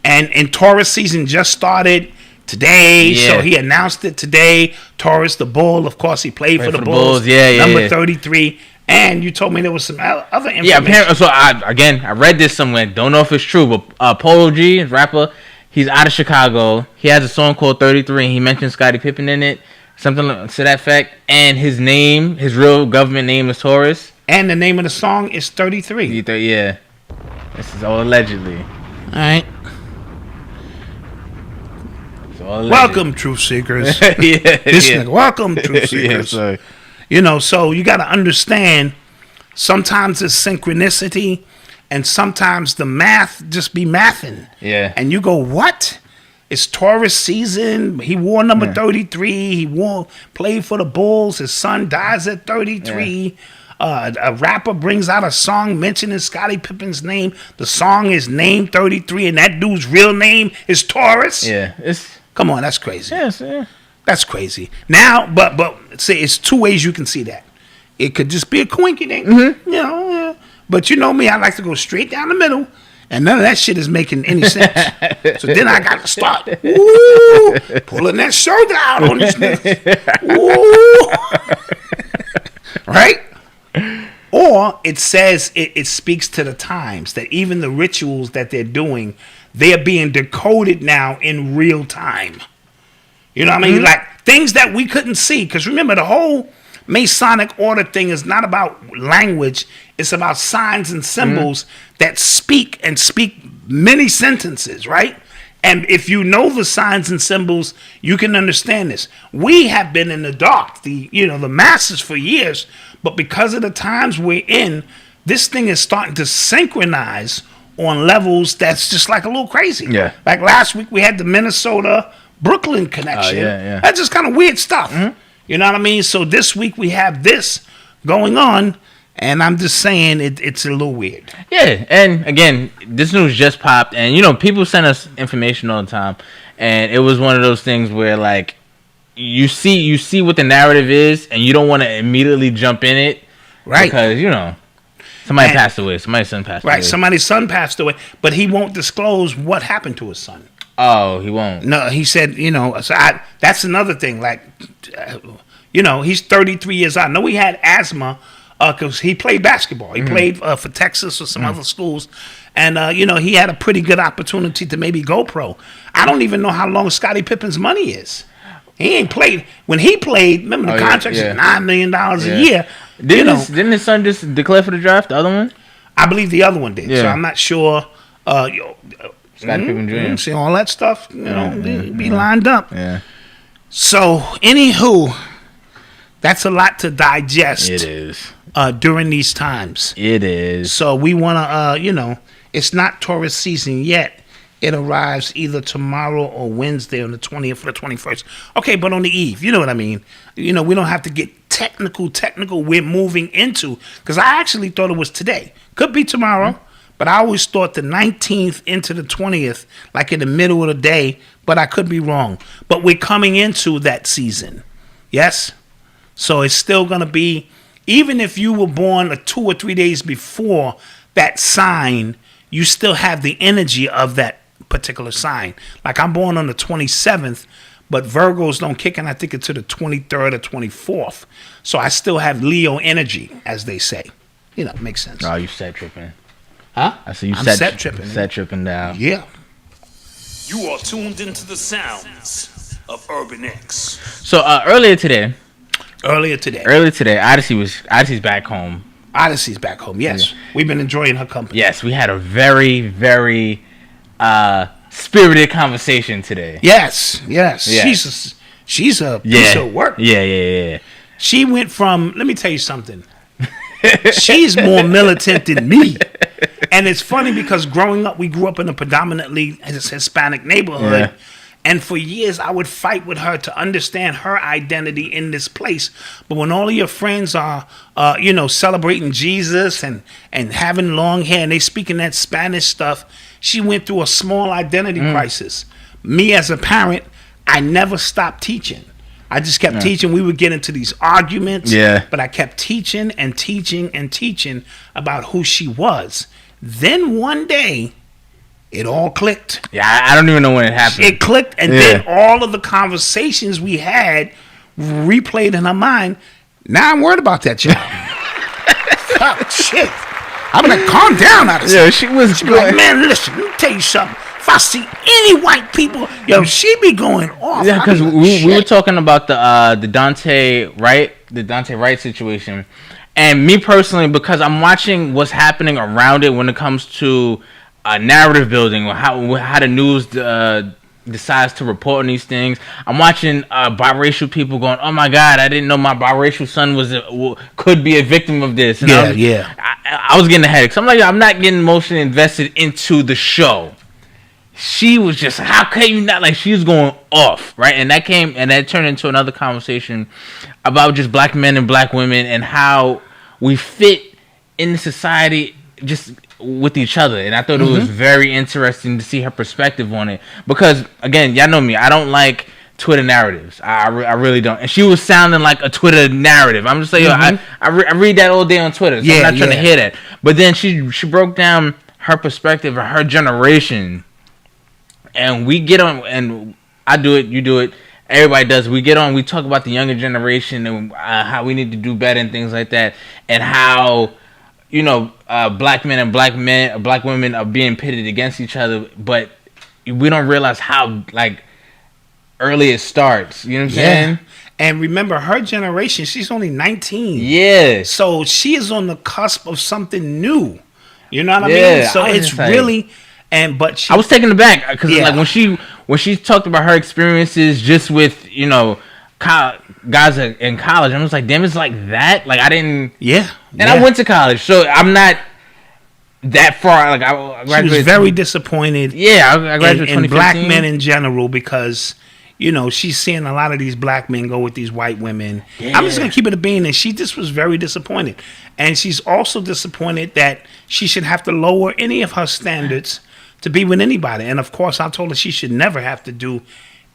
and Taurus season just started today, so he announced it today. Taurus, the bull, of course, he played for the Bulls. Number 33. And you told me there was some other information. Yeah, apparently. So I read this somewhere. Don't know if it's true, but Polo G, rapper, he's out of Chicago. He has a song called 33, and he mentioned Scottie Pippen in it, something to that fact. And his name, his real government name is Taurus. And the name of the song is 33. Yeah. This is all allegedly. All right. Welcome, truth seekers. Welcome, truth seekers. You know, so you got to understand Sometimes it's synchronicity, and sometimes the math just be mathing. Yeah. And you go, what? It's Taurus season. He wore number 33. He played for the Bulls. His son dies at 33. A rapper brings out a song mentioning Scottie Pippen's name. The song is named 33, and that dude's real name is Taurus. Yeah. Come on, that's crazy. Yes, yeah. That's crazy. Now, but say it's two ways you can see that. It could just be a coinkydink, you know. Yeah. But you know me, I like to go straight down the middle, and none of that shit is making any sense. So then I got to start pulling that shoulder out on this nigga. Right? Or it says it speaks to the times that even the rituals that they're doing, they're being decoded now in real time. You know what I mean? Like things that we couldn't see. Because remember, the whole Masonic order thing is not about language. It's about signs and symbols that speak many sentences, right? And if you know the signs and symbols, you can understand this. We have been in the dark, the masses for years, but because of the times we're in, this thing is starting to synchronize on levels that's just like a little crazy. Yeah. Like last week we had the Minnesota-Brooklyn connection. Yeah. That's just kind of weird stuff. You know what I mean? So this week we have this going on, and I'm just saying it's a little weird. Yeah, and again, this news just popped, and people send us information all the time, and it was one of those things where like you see what the narrative is, and you don't want to immediately jump in it, right? Because somebody passed away, somebody's son passed away. Right, somebody's son passed away, but he won't disclose what happened to his son. Oh, he won't. No, he said, so that's another thing. Like, he's 33 years old. I know he had asthma because he played basketball. He played for Texas or some other schools. And, he had a pretty good opportunity to maybe go pro. I don't even know how long Scottie Pippen's money is. He ain't played. When he played, remember the contract is $9 million a year. Didn't his son just declare for the draft, the other one? I believe the other one did. Yeah. So I'm not sure. Scottie Pippen Jr. See all that stuff, be lined up. Yeah. So, anywho, that's a lot to digest. It is. During these times. It is. So we want to, it's not Taurus season yet. It arrives either tomorrow or Wednesday on the 20th or the 21st. Okay, but on the eve, you know what I mean? We don't have to get technical. We're moving into, because I actually thought it was today. Could be tomorrow. But I always thought the 19th into the 20th, like in the middle of the day, but I could be wrong. But we're coming into that season. Yes? So it's still going to be, even if you were born 2 or 3 days before that sign, you still have the energy of that particular sign. Like I'm born on the 27th, but Virgos don't kick in, I think, until the 23rd or 24th. So I still have Leo energy, as they say. Makes sense. Oh, you set tripping. Huh? I see you I'm set tripping. Set tripping down. Yeah. You are tuned into the sounds of Urban X. So earlier today, Odyssey's back home. Odyssey's back home. Yes, we've been enjoying her company. Yes, we had a very, very spirited conversation today. Yes. She's a piece of work. Yeah. She went from. Let me tell you something. She's more militant than me. And it's funny because growing up, we grew up in a predominantly Hispanic neighborhood. Yeah. And for years, I would fight with her to understand her identity in this place. But when all of your friends are, celebrating Jesus and having long hair and they speaking that Spanish stuff, she went through a small identity crisis. Me as a parent, I never stopped teaching. I just kept teaching. We would get into these arguments, but I kept teaching and teaching and teaching about who she was. Then one day, it all clicked. Yeah, I don't even know when it happened. It clicked, and then all of the conversations we had replayed in her mind. Now I'm worried about that child. Fuck, shit. I'm going to calm down out of Yeah, she was like, man, listen, let me tell you something. If I see any white people, she be going off. Yeah, because we were talking about the Dante Wright situation, and me personally, because I'm watching what's happening around it when it comes to narrative building, or how the news decides to report on these things. I'm watching biracial people going, "Oh my God, I didn't know my biracial son could be a victim of this." And I was getting a headache. So I'm like, I'm not getting emotionally invested into the show. She was just, how can you not? Like, she was going off, right? And that turned into another conversation about just black men and black women and how we fit in society just with each other. And I thought it was very interesting to see her perspective on it. Because, again, y'all know me. I don't like Twitter narratives. I really don't. And she was sounding like a Twitter narrative. I'm just saying, I read that all day on Twitter. So I'm not trying to hear that. But then she broke down her perspective of her generation. And we get on, and I do it, you do it, everybody does. We get on, we talk about the younger generation and how we need to do better and things like that, and how, you know, black men and black women are being pitted against each other, but we don't realize how like early it starts. You know what I'm saying? And remember, her generation, she's only 19. Yeah. So she is on the cusp of something new. You know what I mean? So it's really. But I was taken aback because like when she talked about her experiences just with, you know, guys in college, I was like, damn, it's like that. Like I didn't. I went to college, so I'm not that far. Like I graduated. She was very disappointed. I graduated in black men in general because, you know, she's seeing a lot of these black men go with these white women. I'm just gonna keep it a bean, and she just was very disappointed, and she's also disappointed that she should have to lower any of her standards to be with anybody. And of course, I told her she should never have to do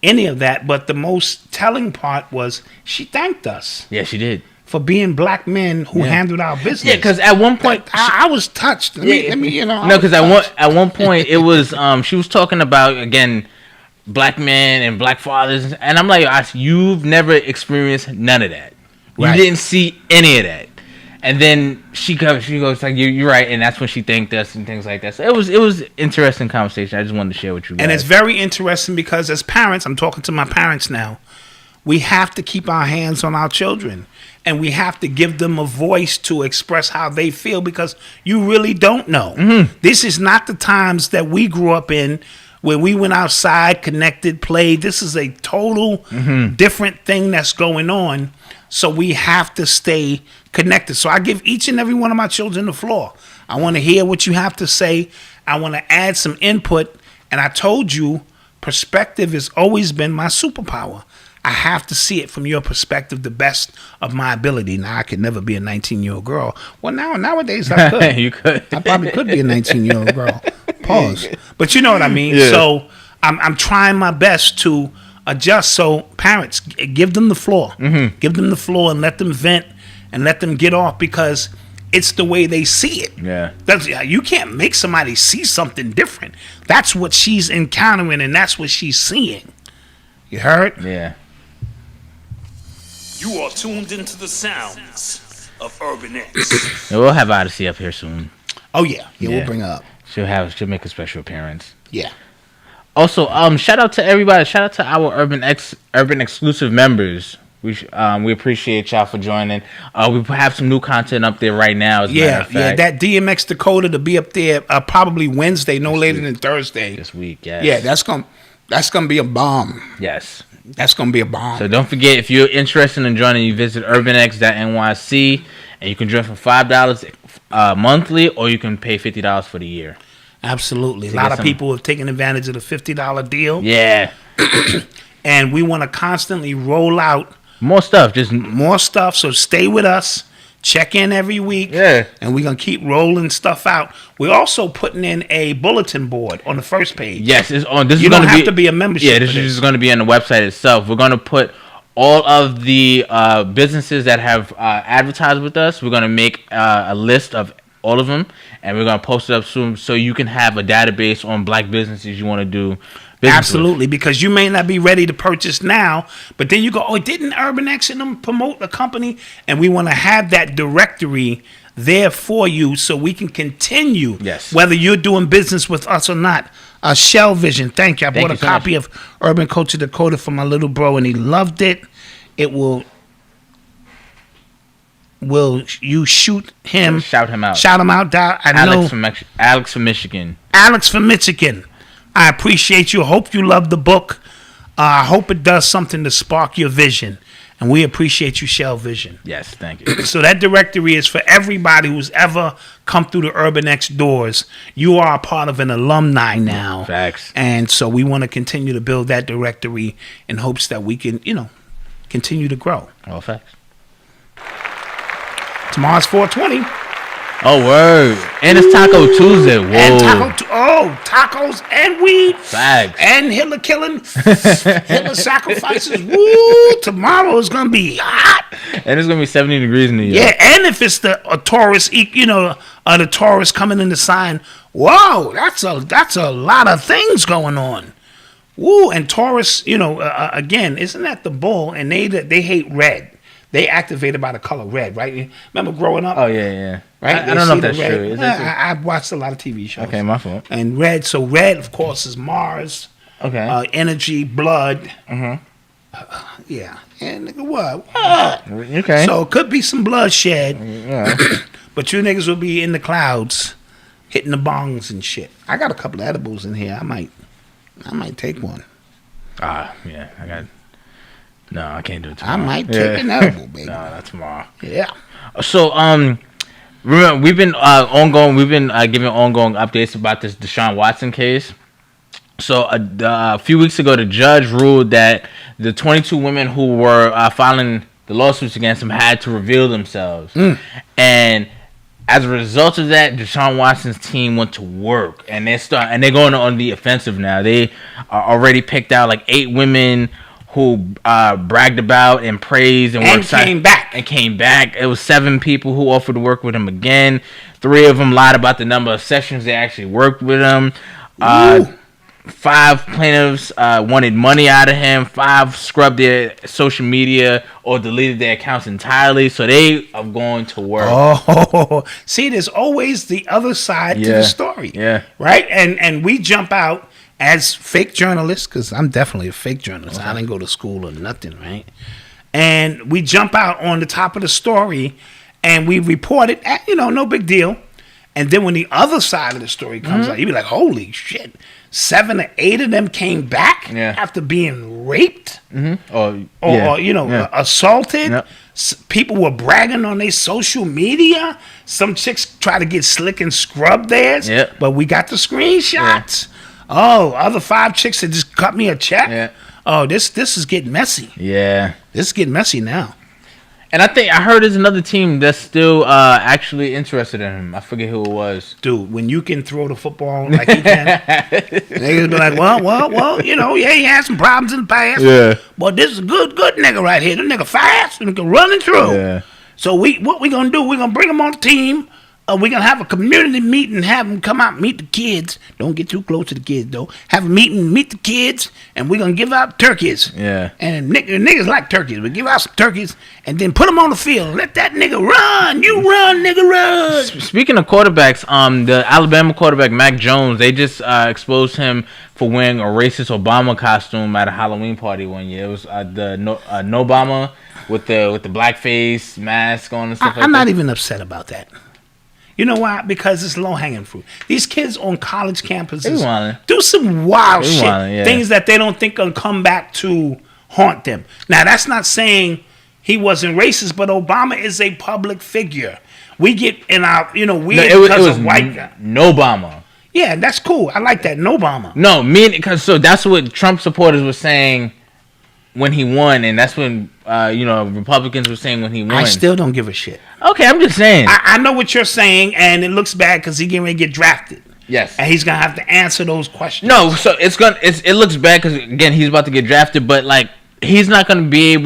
any of that. But the most telling part was she thanked us. Yeah, she did. For being black men who handled our business. Yeah, because at one point I was touched. Let me, you know. No, because at one point it was she was talking about, again, black men and black fathers, and I'm like, you've never experienced none of that. You didn't see any of that. And then she goes like, you're right, and that's when she thanked us and things like that. So it was interesting conversation. I just wanted to share with you guys. And it's very interesting because as parents, I'm talking to my parents now, we have to keep our hands on our children, and we have to give them a voice to express how they feel, because you really don't know. This is not the times that we grew up in, where we went outside, connected, played. This is a total different thing that's going on. So we have to stay connected. So I give each and every one of my children the floor. I want to hear what you have to say. I want to add some input. And I told you, perspective has always been my superpower. I have to see it from your perspective, the best of my ability. Now, I could never be a 19-year-old girl. Well, nowadays I could. You could. I probably could be a 19-year-old girl. Pause. But you know what I mean? Yeah. So I'm trying my best to adjust. So parents, give them the floor. Give them the floor and let them vent and let them get off, because it's the way they see it. You can't make somebody see something different. That's what she's encountering, and that's what she's seeing. You heard? Yeah. You are tuned into the sounds of Urban X. We'll have Odyssey up here soon. Oh yeah, we'll bring her up. She'll make a special appearance. Yeah. Also, shout out to everybody. Shout out to our Urban exclusive members. We appreciate y'all for joining. We have some new content up there right now. As a matter of fact. That DMX Dakota to be up there probably Wednesday, no later than Thursday this week. Yes. Yeah, that's gonna be a bomb. Yes, that's gonna be a bomb. So don't forget, if you're interested in joining, you visit urbanx.nyc, and you can join for $5 monthly, or you can pay $50 for the year. Absolutely. A lot of people have taken advantage of the $50 deal. Yeah. And we want to constantly roll out more stuff. So stay with us. Check in every week. Yeah. And we're going to keep rolling stuff out. We're also putting in a bulletin board on the first page. Yes, it's on. You don't have to be a membership. Yeah, this is going to be on the website itself. We're going to put all of the businesses that have advertised with us. We're going to make a list of all of them, and we're going to post it up soon so you can have a database on black businesses you want to do business Absolutely, with. Because you may not be ready to purchase now, but then you go, oh, didn't Urban X and them promote a company? And we want to have that directory there for you so we can continue, whether you're doing business with us or not. Shell Vision, thank you. I bought a copy of Urban Culture Decoded for my little bro, and he loved it. It will you shoot him? Shout him out. Shout him out. Alex from Michigan. Alex from Michigan. I appreciate you. Hope you love the book. I hope it does something to spark your vision. And we appreciate you, Shell Vision. Yes, thank you. So that directory is for everybody who's ever come through the Urban X doors. You are a part of an alumni now. Facts. And so we want to continue to build that directory in hopes that we can, continue to grow. All facts. Tomorrow's 420. Oh, word. And it's Taco Tuesday. Whoa. And tacos and weed. Facts. And Hitler killing. Hitler sacrifices. Woo. Tomorrow is going to be hot. And it's going to be 70 degrees in New York. Yeah, and if it's the Taurus, the Taurus coming in the sign, whoa, that's a lot of things going on. Woo, and Taurus, again, isn't that the bull? And they hate red. They activated by the color red, right? Remember growing up? Oh, yeah. Right? I don't know if that's true. Is that true? I've watched a lot of TV shows. Okay, my fault. And red, of course, is Mars. Okay. Energy, blood. Mm-hmm. Yeah. And nigga, what? Okay. So it could be some bloodshed. Yeah. But you niggas will be in the clouds, hitting the bongs and shit. I got a couple of edibles in here. I might take one. Yeah. No, I can't do it tomorrow. I might take an edible, baby. No, not tomorrow. Yeah. So, remember, we've been giving ongoing updates about this Deshaun Watson case. So, a few weeks ago, the judge ruled that the 22 women who were filing the lawsuits against him had to reveal themselves. And as a result of that, Deshaun Watson's team went to work, and they're going on the offensive now. They already picked out like 8 women who bragged about and praised and came back. It was 7 people who offered to work with him again. 3 of them lied about the number of sessions they actually worked with him. 5 plaintiffs wanted money out of him. 5 scrubbed their social media or deleted their accounts entirely. So they are going to work. Oh, see, there's always the other side to the story. Yeah. Right? And we jump out as fake journalists, because I'm definitely a fake journalist. I didn't go to school or nothing, right? And we jump out on the top of the story, and we report it, no big deal. And then when the other side of the story comes out, you be like, holy shit, 7 or 8 of them came back after being raped or assaulted. Yep. People were bragging on their social media. Some chicks try to get slick and scrub theirs, but we got the screenshots. Oh, other 5 chicks that just cut me a check. Yeah. Oh, this is getting messy. Yeah. This is getting messy now. And I heard there's another team that's still actually interested in him. I forget who it was. Dude, when you can throw the football like he can, niggas be like, well, he had some problems in the past. Yeah. But this is a good nigga right here. This nigga fast and nigga running through. Yeah. So what we gonna do? We're gonna bring him on the team. We're going to have a community meeting, have them come out and meet the kids. Don't get too close to the kids, though. Have a meeting, meet the kids, and we're going to give out turkeys. Yeah. And niggas like turkeys. We give out some turkeys, and then put them on the field. Let that nigga run. You run, nigga, run. Speaking of quarterbacks, the Alabama quarterback, Mac Jones, they just exposed him for wearing a racist Obama costume at a Halloween party one year. It was the Obama with the blackface mask on and stuff like that. I'm not even upset about that. You know why? Because it's low-hanging fruit. These kids on college campuses do some wild shit. Things that they don't think will come back to haunt them. Now, that's not saying he wasn't racist, but Obama is a public figure. We get in our, because of white guy. No Obama. Yeah, that's cool. I like that. No Obama. No, so that's what Trump supporters were saying when he won, and that's when Republicans were saying when he won. I still don't give a shit. Okay, I'm just saying. I know what you're saying, and it looks bad because he's getting ready to get drafted. Yes, and he's gonna have to answer those questions. No, so it looks bad because again he's about to get drafted, but like he's not gonna be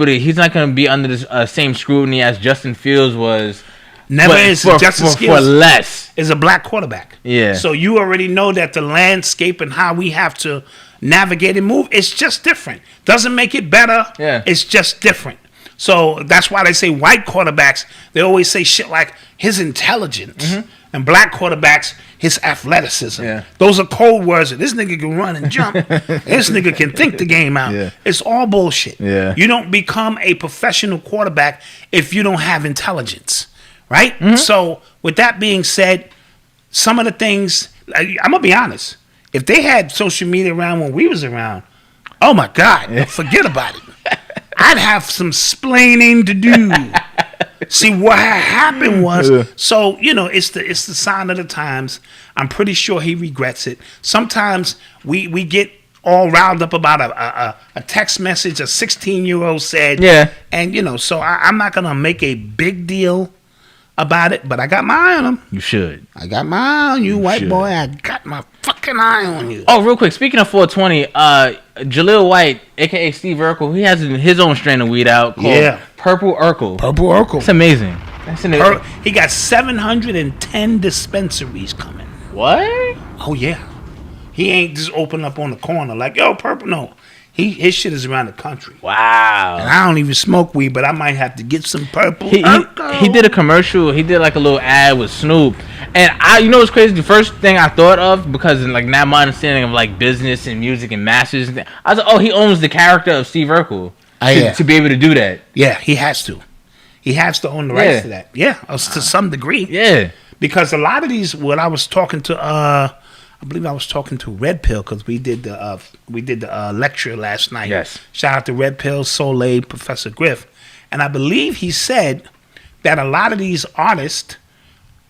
under the same scrutiny as Justin Fields was. Justin Fields for less is a black quarterback. Yeah, so you already know that the landscape and how we have to navigate and move, it's just different. Doesn't make it better. Yeah, it's just different. So that's why they say white quarterbacks, they always say shit like his intelligence. And black quarterbacks, his athleticism. Yeah. Those are cold words. This nigga can run and jump. This nigga can think the game out. Yeah. It's all bullshit. Yeah. You don't become a professional quarterback if you don't have intelligence. Right? So with that being said, some of the things, I'm going to be honest. If they had social media around when we was around, oh my God, forget about it. I'd have some splaining to do. See, what happened was, so, you know, it's the sign of the times. I'm pretty sure he regrets it. Sometimes we get all riled up about a text message a 16-year-old said. Yeah. And, you know, so I'm not going to make a big deal about it, but I got my eye on him. You should. I got my eye on you, white boy. I got my fucking eye on you. Oh, real quick. Speaking of 420, Jaleel White, a.k.a. Steve Urkel, he has his own strain of weed out called Purple Urkel. Purple Urkel. It's amazing. He got 710 dispensaries coming. What? Oh, yeah. He ain't just open up on the corner like, yo, Purple. No. His shit is around the country. Wow. And I don't even smoke weed, but I might have to get some Purple Urkel. He did a commercial. He did like a little ad with Snoop. And you know what's crazy? The first thing I thought of, because like now my understanding of like business and music and masters, I was like, oh, he owns the character of Steve Urkel to be able to do that. Yeah, he has to. He has to own the rights to that. Yeah, to some degree. Yeah. Because a lot of these, when I was talking to, I believe I was talking to Red Pill because we did the lecture last night. Yes. Shout out to Red Pill, Soleil, Professor Griff, and I believe he said that a lot of these artists,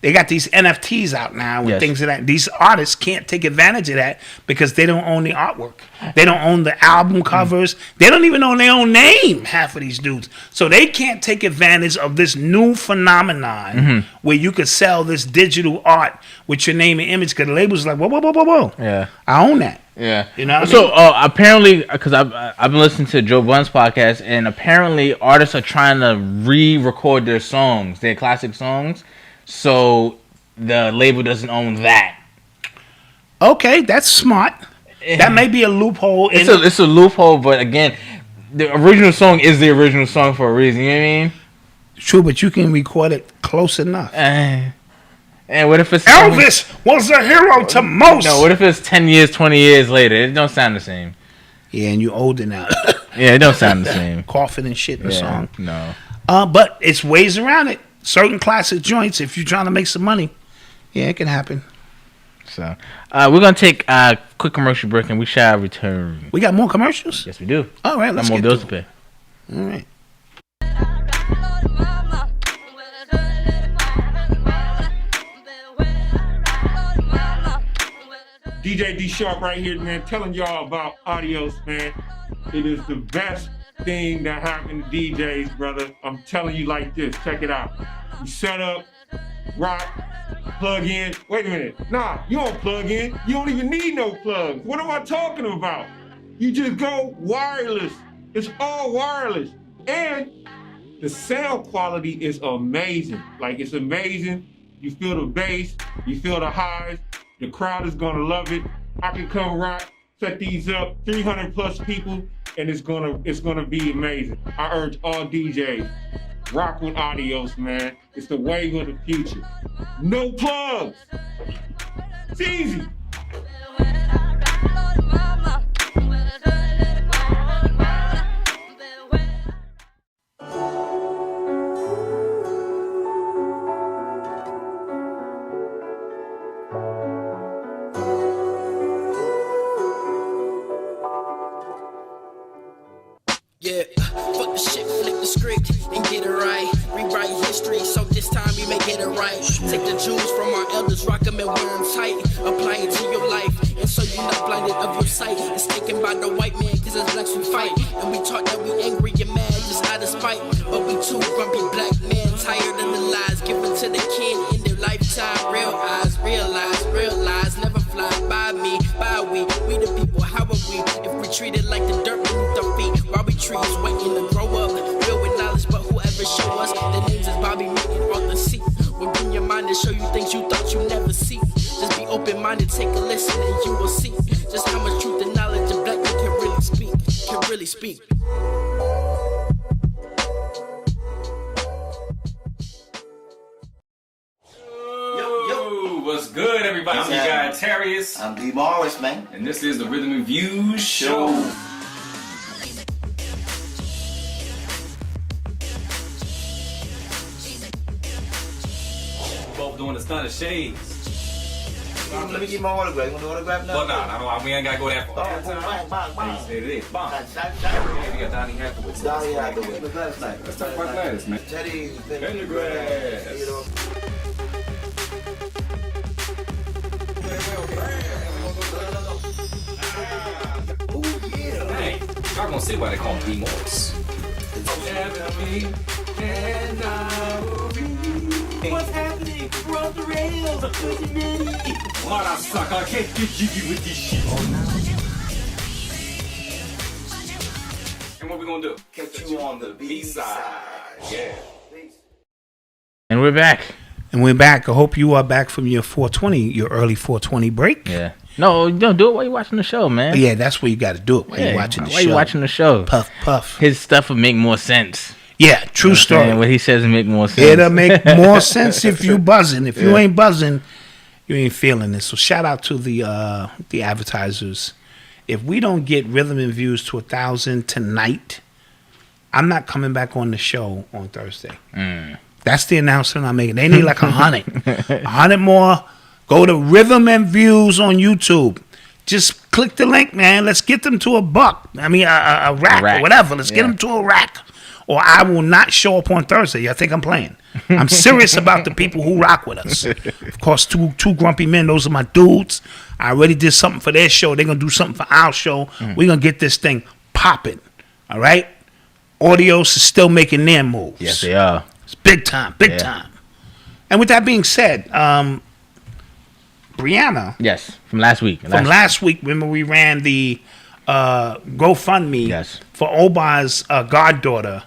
they got these NFTs out now and things like that. These artists can't take advantage of that because they don't own the artwork. They don't own the album covers. They don't even own their own name, half of these dudes. So they can't take advantage of this new phenomenon where you could sell this digital art with your name and image because the label's like, whoa. Yeah. I own that. Yeah. You know what so apparently, because I've been listening to Joe Budden's podcast, and apparently artists are trying to re-record their songs, their classic songs, so the label doesn't own that. Okay, that's smart. That may be a loophole. It's a loophole, but again, the original song is the original song for a reason. You know what I mean? True, but you can record it close enough. And what if it's Elvis was a hero to most? No, what if it's 10 years, 20 years later? It don't sound the same. Yeah, and you're older now. Yeah, it don't sound the same. Coughing and shit in the song. No. But it's ways around it. Certain classic joints, if you're trying to make some money, yeah, it can happen. So, we're going to take a quick commercial break and we shall return. We got more commercials? Yes, we do. All right, let's got get more bills to to pay. All right. DJ D Sharp right here, man, telling y'all about Adios, man. It is the best thing that happened to DJs, brother. I'm telling you like this. Check it out. You set up, rock, plug in. Wait a minute. Nah, you don't plug in. You don't even need no plugs. What am I talking about? You just go wireless. It's all wireless. And the sound quality is amazing. Like, it's amazing. You feel the bass. You feel the highs. The crowd is gonna love it. I can come rock, set these up, 300 plus people, and it's gonna be amazing. I urge all DJs, rock with Adios, man. It's the wave of the future. No plugs. It's easy. Yeah, fuck the shit, flip the script and get it right. Rewrite history, so this time we may get it right. Take the jewels from our elders, rock them and wear them tight. Apply it to your life, and so you're not blinded of your sight. It's taken by the white man, cause it's blacks we fight. And we taught that we angry and mad, just out of spite. But we too grumpy black men, tired of the lies given to the kid in their lifetime. Real eyes, realize, never fly by me, by we the people, how are we? If we treat it like the dirt beneath our feet, why we trees waiting to grow up, filled with knowledge, but whoever show us, the names is Bobby, Mick, and Arthur C. We'll bring your mind and show you things you thought you never see. Just be open-minded, take a listen, and you will see just how much truth and knowledge a black man can really speak. What's good, everybody? I'm your guy, Terrius. I'm D. Morris, man. And this is the Rhythm and Views Show. Both doing the Stunner Shades. Let me get my autograph. You want the autograph now? Well, nah, we ain't gotta go that far. Bang. It is. Bomb. Shot. We got Donnie Hathaway. Donnie Hathaway. Last night. Let's talk about Gladys, man. Teddy Pendergrass. You know. Hey, y'all gonna see why they call him B. Morris. What's happening? We're off the rails. What a sucker. I can't get jiggy with this shit. And what we gonna do? Catch you on the B-side. Yeah. And we're back. I hope you are back from your early 420 break. Yeah. No, don't do it while you're watching the show, man. Yeah, that's where you got to do it while you're watching the show. While you're watching the show. Puff. His stuff will make more sense. Yeah, true story. What he says will make more sense. It'll make more sense if you buzzing. If you ain't buzzing, you ain't feeling it. So shout out to the advertisers. If we don't get rhythm and views to 1,000 tonight, I'm not coming back on the show on Thursday. That's the announcement I'm making. They need like 100. 100 more. Go to Rhythm and Views on YouTube. Just click the link, man. Let's get them to $1. I mean, a rack or whatever. Let's get them to a rack. Or I will not show up on Thursday. Y'all think I'm playing? I'm serious about the people who rock with us. Of course, two grumpy men. Those are my dudes. I already did something for their show. They're going to do something for our show. We're going to get this thing popping. All right? Audios is still making their moves. Yes, they are. It's big time. And with that being said, Breonna. Yes, from last week. Last week, remember we ran the GoFundMe for Obar's goddaughter.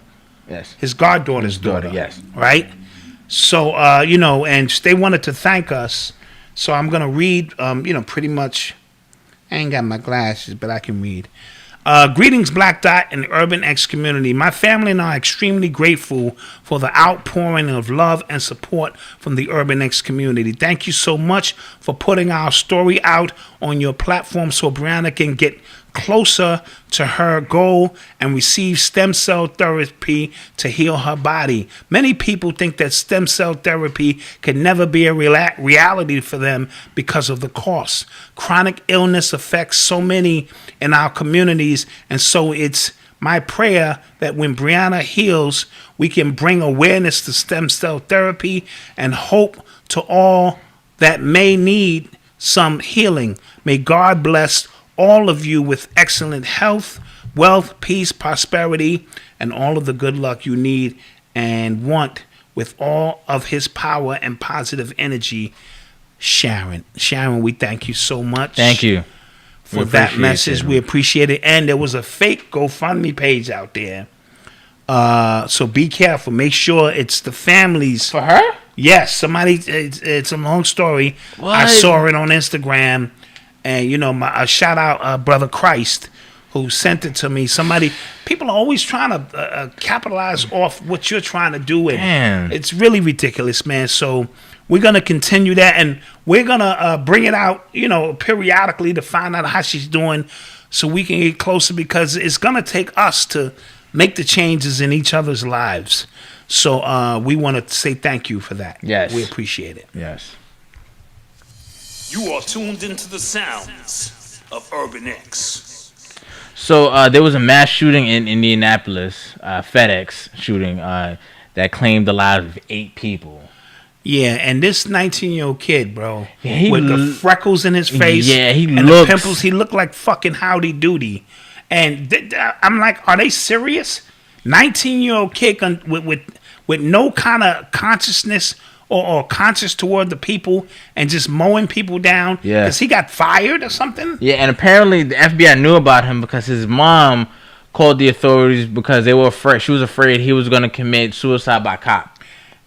Yes. His goddaughter's daughter. Yes. Right? So, and they wanted to thank us. So I'm going to read, pretty much. I ain't got my glasses, but I can read. Greetings, Black Dot and the Urban X community. My family and I are extremely grateful for the outpouring of love and support from the Urban X community. Thank you so much for putting our story out on your platform so Breonna can get closer to her goal and receive stem cell therapy to heal her body. Many people think that stem cell therapy can never be a reality for them because of the cost. Chronic illness affects so many in our communities, and so it's my prayer that when Breonna heals, we can bring awareness to stem cell therapy and hope to all that may need some healing. May God bless all of you with excellent health, wealth, peace, prosperity, and all of the good luck you need and want with all of his power and positive energy. Sharon, we thank you so much. Thank you for that message. We appreciate it. And there was a fake GoFundMe page out there. So be careful. Make sure it's the families. For her? Yes. Somebody, it's a long story. What? I saw it on Instagram. And, my shout out Brother Christ, who sent it to me. People are always trying to capitalize off what you're trying to do. And it's really ridiculous, man. So we're going to continue that. And we're going to bring it out, periodically to find out how she's doing so we can get closer, because it's going to take us to make the changes in each other's lives. So we want to say thank you for that. Yes. We appreciate it. Yes. You are tuned into the sounds of Urban X. So there was a mass shooting in Indianapolis, FedEx shooting, that claimed the lives of 8 people. Yeah, and this 19-year-old kid, bro, Yeah, with the freckles in his face, yeah, and the pimples, he looked like fucking Howdy Doody. And I'm like, are they serious? 19-year-old kid with no kind of consciousness or conscious toward the people and just mowing people down. Yeah. Because he got fired or something? Yeah, and apparently the FBI knew about him because his mom called the authorities because they were afraid. She was afraid he was going to commit suicide by cop.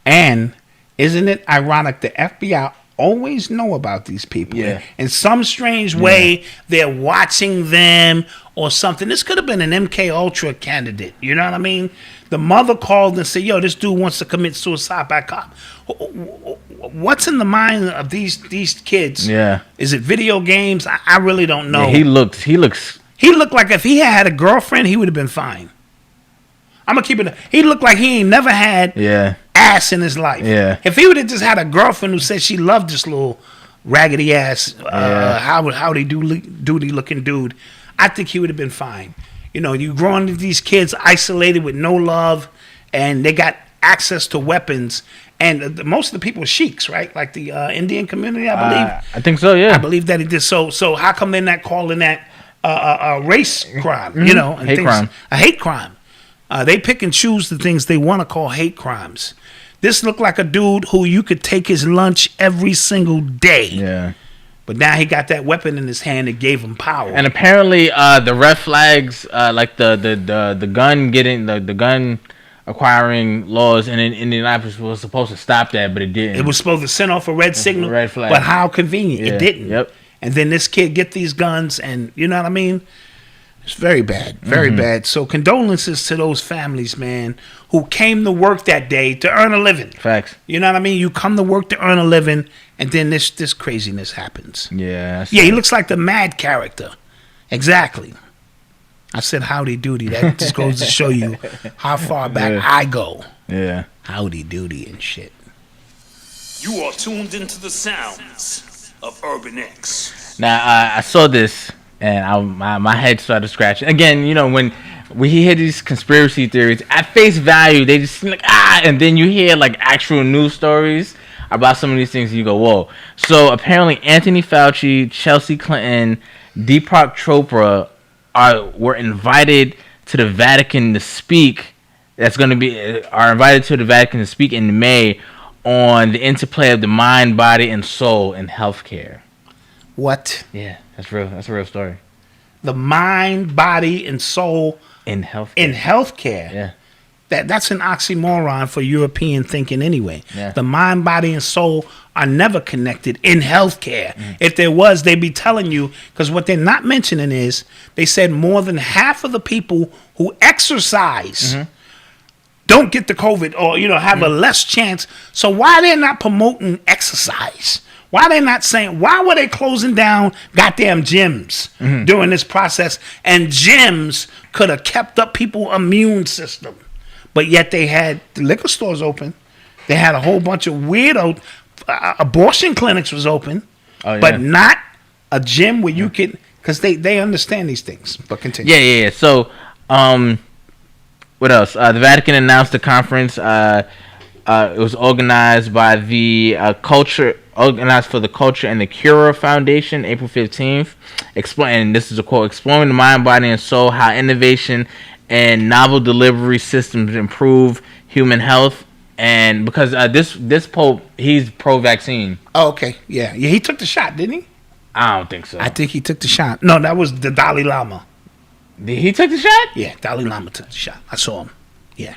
And isn't it ironic the FBI always know about these people? Yeah. In some strange way, they're watching them or something. This could have been an MK Ultra candidate. You know what I mean? The mother called and said, yo, this dude wants to commit suicide by cop. What's in the mind of these kids? Yeah. Is it video games? I really don't know. Yeah, he looked like if he had a girlfriend, he would have been fine. I'm going to keep it. He looked like he ain't never had ass in his life. Yeah. If he would have just had a girlfriend who said she loved this little raggedy ass, howdy doody looking dude, I think he would have been fine. You know, you growing into these kids isolated with no love, and they got access to weapons. And most of the people are sheiks, right? Like the Indian community, I believe. I think so, yeah. I believe that it did. So how come they're not calling that a race crime? You know, and crime. A hate crime. They pick and choose the things they want to call hate crimes. This looked like a dude who you could take his lunch every single day. Yeah. But now he got that weapon in his hand that gave him power. And apparently, the red flags, like the gun getting the gun acquiring laws in Indianapolis was supposed to stop that, but it didn't. It was supposed to send off a red signal. Red flag. But how convenient. Yeah. It didn't. Yep. And then this kid get these guns, and you know what I mean? It's very bad. Very bad. So condolences to those families, man, who came to work that day to earn a living. Facts. You know what I mean? You come to work to earn a living, and then this craziness happens. Yeah. Yeah, he looks like the Mad character. Exactly. I said howdy doody. That just goes to show you how far back I go. Yeah. Howdy doody and shit. You are tuned into the sounds of Urban X. Now, I saw this, and my head started scratching. Again, you know, when we hear these conspiracy theories, at face value, they just seem like, and then you hear, like, actual news stories about some of these things, and you go, whoa. So, apparently, Anthony Fauci, Chelsea Clinton, Deepak Chopra were invited to the Vatican to speak. Are invited to the Vatican to speak in May on the interplay of the mind, body, and soul in healthcare. What? Yeah, that's real. That's a real story. The mind, body, and soul in healthcare. In healthcare. Yeah. That's an oxymoron for European thinking anyway. Yeah. The mind, body, and soul are never connected in healthcare. If there was, they'd be telling you, because what they're not mentioning is they said more than half of the people who exercise don't get the COVID or, you know, have a less chance. So why they're not promoting exercise? Why they not saying, why were they closing down goddamn gyms during this process? And gyms could have kept up people's immune system. But yet they had the liquor stores open. They had a whole bunch of weirdo abortion clinics was open. Oh, yeah. But not a gym where you can, because they understand these things. But continue. Yeah. So, what else? The Vatican announced a conference. It was organized by the Organized for the Culture and the Cure Foundation, April 15th. And this is a quote: exploring the mind, body, and soul, how innovation and novel delivery systems improve human health. And because this Pope, he's pro-vaccine. Oh, okay. Yeah. He took the shot, didn't he? I don't think so. I think he took the shot. No, that was the Dalai Lama. Did he take the shot? Yeah, Dalai Lama took the shot. I saw him. Yeah.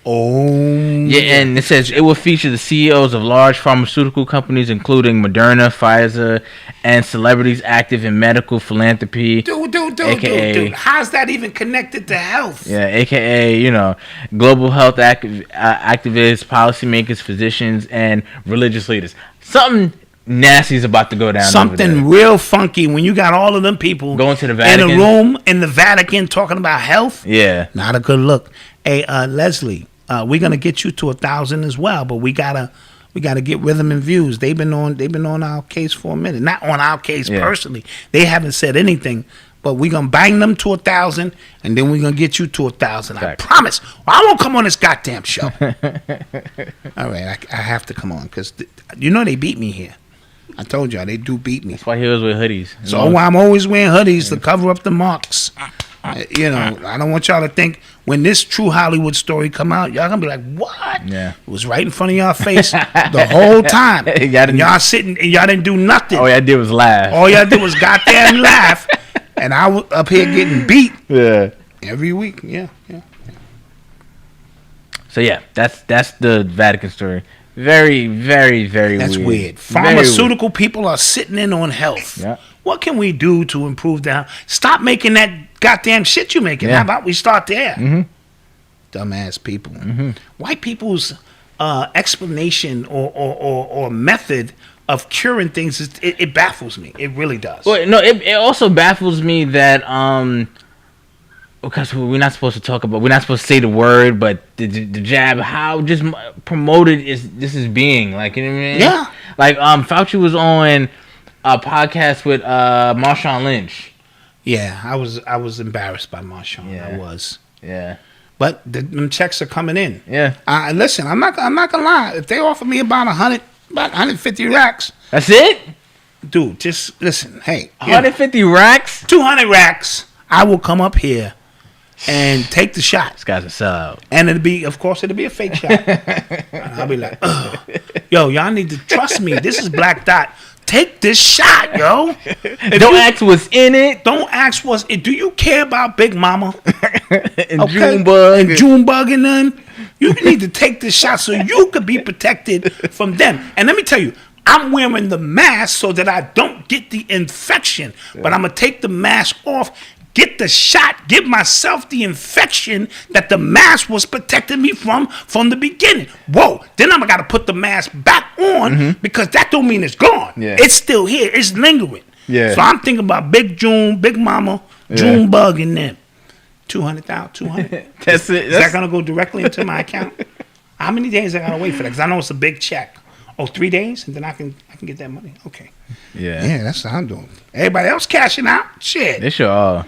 Yeah, and it says it will feature the CEOs of large pharmaceutical companies, including Moderna, Pfizer, and celebrities active in medical philanthropy. Dude. How's that even connected to health? Yeah, AKA, you know, global health activists, policymakers, physicians, and religious leaders. Something nasty is about to go down. Something real funky when you got all of them people going to the Vatican in a room in the Vatican talking about health. Yeah, not a good look. Hey, Leslie, we're gonna get you to 1,000 as well, but we gotta get rhythm and views. They've been on our case for a minute. Not on our case personally. They haven't said anything, but we're gonna bang them to 1,000, and then we're gonna get you to 1,000. I promise. I won't come on this goddamn show. All right, I have to come on because you know they beat me here. I told y'all they do beat me. That's why he was with hoodies. So I'm always wearing hoodies to cover up the marks. You know, I don't want y'all to think when this true Hollywood story come out, y'all gonna be like, "What?" Yeah, it was right in front of y'all face the whole time. Y'all sitting and y'all didn't do nothing. All y'all did was laugh. All y'all did was goddamn laugh, and I was up here getting beat. Yeah, every week. Yeah. So yeah, that's the Vatican story. Very, very, very That's weird. Very Pharmaceutical weird. People are sitting in on health. Yeah. What can we do to improve the health? Stop making that goddamn shit you making. Yeah. How about we start there? Dumbass people. White people's explanation or method of curing things it baffles me. It really does. Well, no, it also baffles me that because we're not supposed to say the word, but the jab, how just promoted this is being, like, you know what I mean? Yeah. Like, Fauci was on a podcast with Marshawn Lynch. Yeah, I was embarrassed by Marshawn. Yeah. I was. Yeah. But them checks are coming in. Yeah. Listen, I'm not gonna lie. If they offer me about 150 racks, that's it, dude. Just listen. Hey, 150 racks, 200 racks. I will come up here and take the shot. This guy's a sellout. And it'll be a fake shot. And I'll be like, ugh. Yo, y'all need to trust me. This is Black Dot. Take this shot, yo. Don't ask what's in it. Don't ask what's in it. Do you care about Big Mama? And Junebug. And Junebug and them? You need to take this shot so you could be protected from them. And let me tell you, I'm wearing the mask so that I don't get the infection. Yeah. But I'm going to take the mask off, get the shot, give myself the infection that the mask was protecting me from the beginning. Whoa. Then I'm got to put the mask back on because that don't mean it's gone. Yeah. It's still here. It's lingering. Yeah. So I'm thinking about Big June, Big Mama, Junebug and them. 200,000, 200. That's it. Is that going to go directly into my account? How many days I got to wait for that? Because I know it's a big check. Oh, 3 days? And then I can get that money? Okay. Yeah. Yeah, that's what I'm doing. Everybody else cashing out? Shit. They sure are.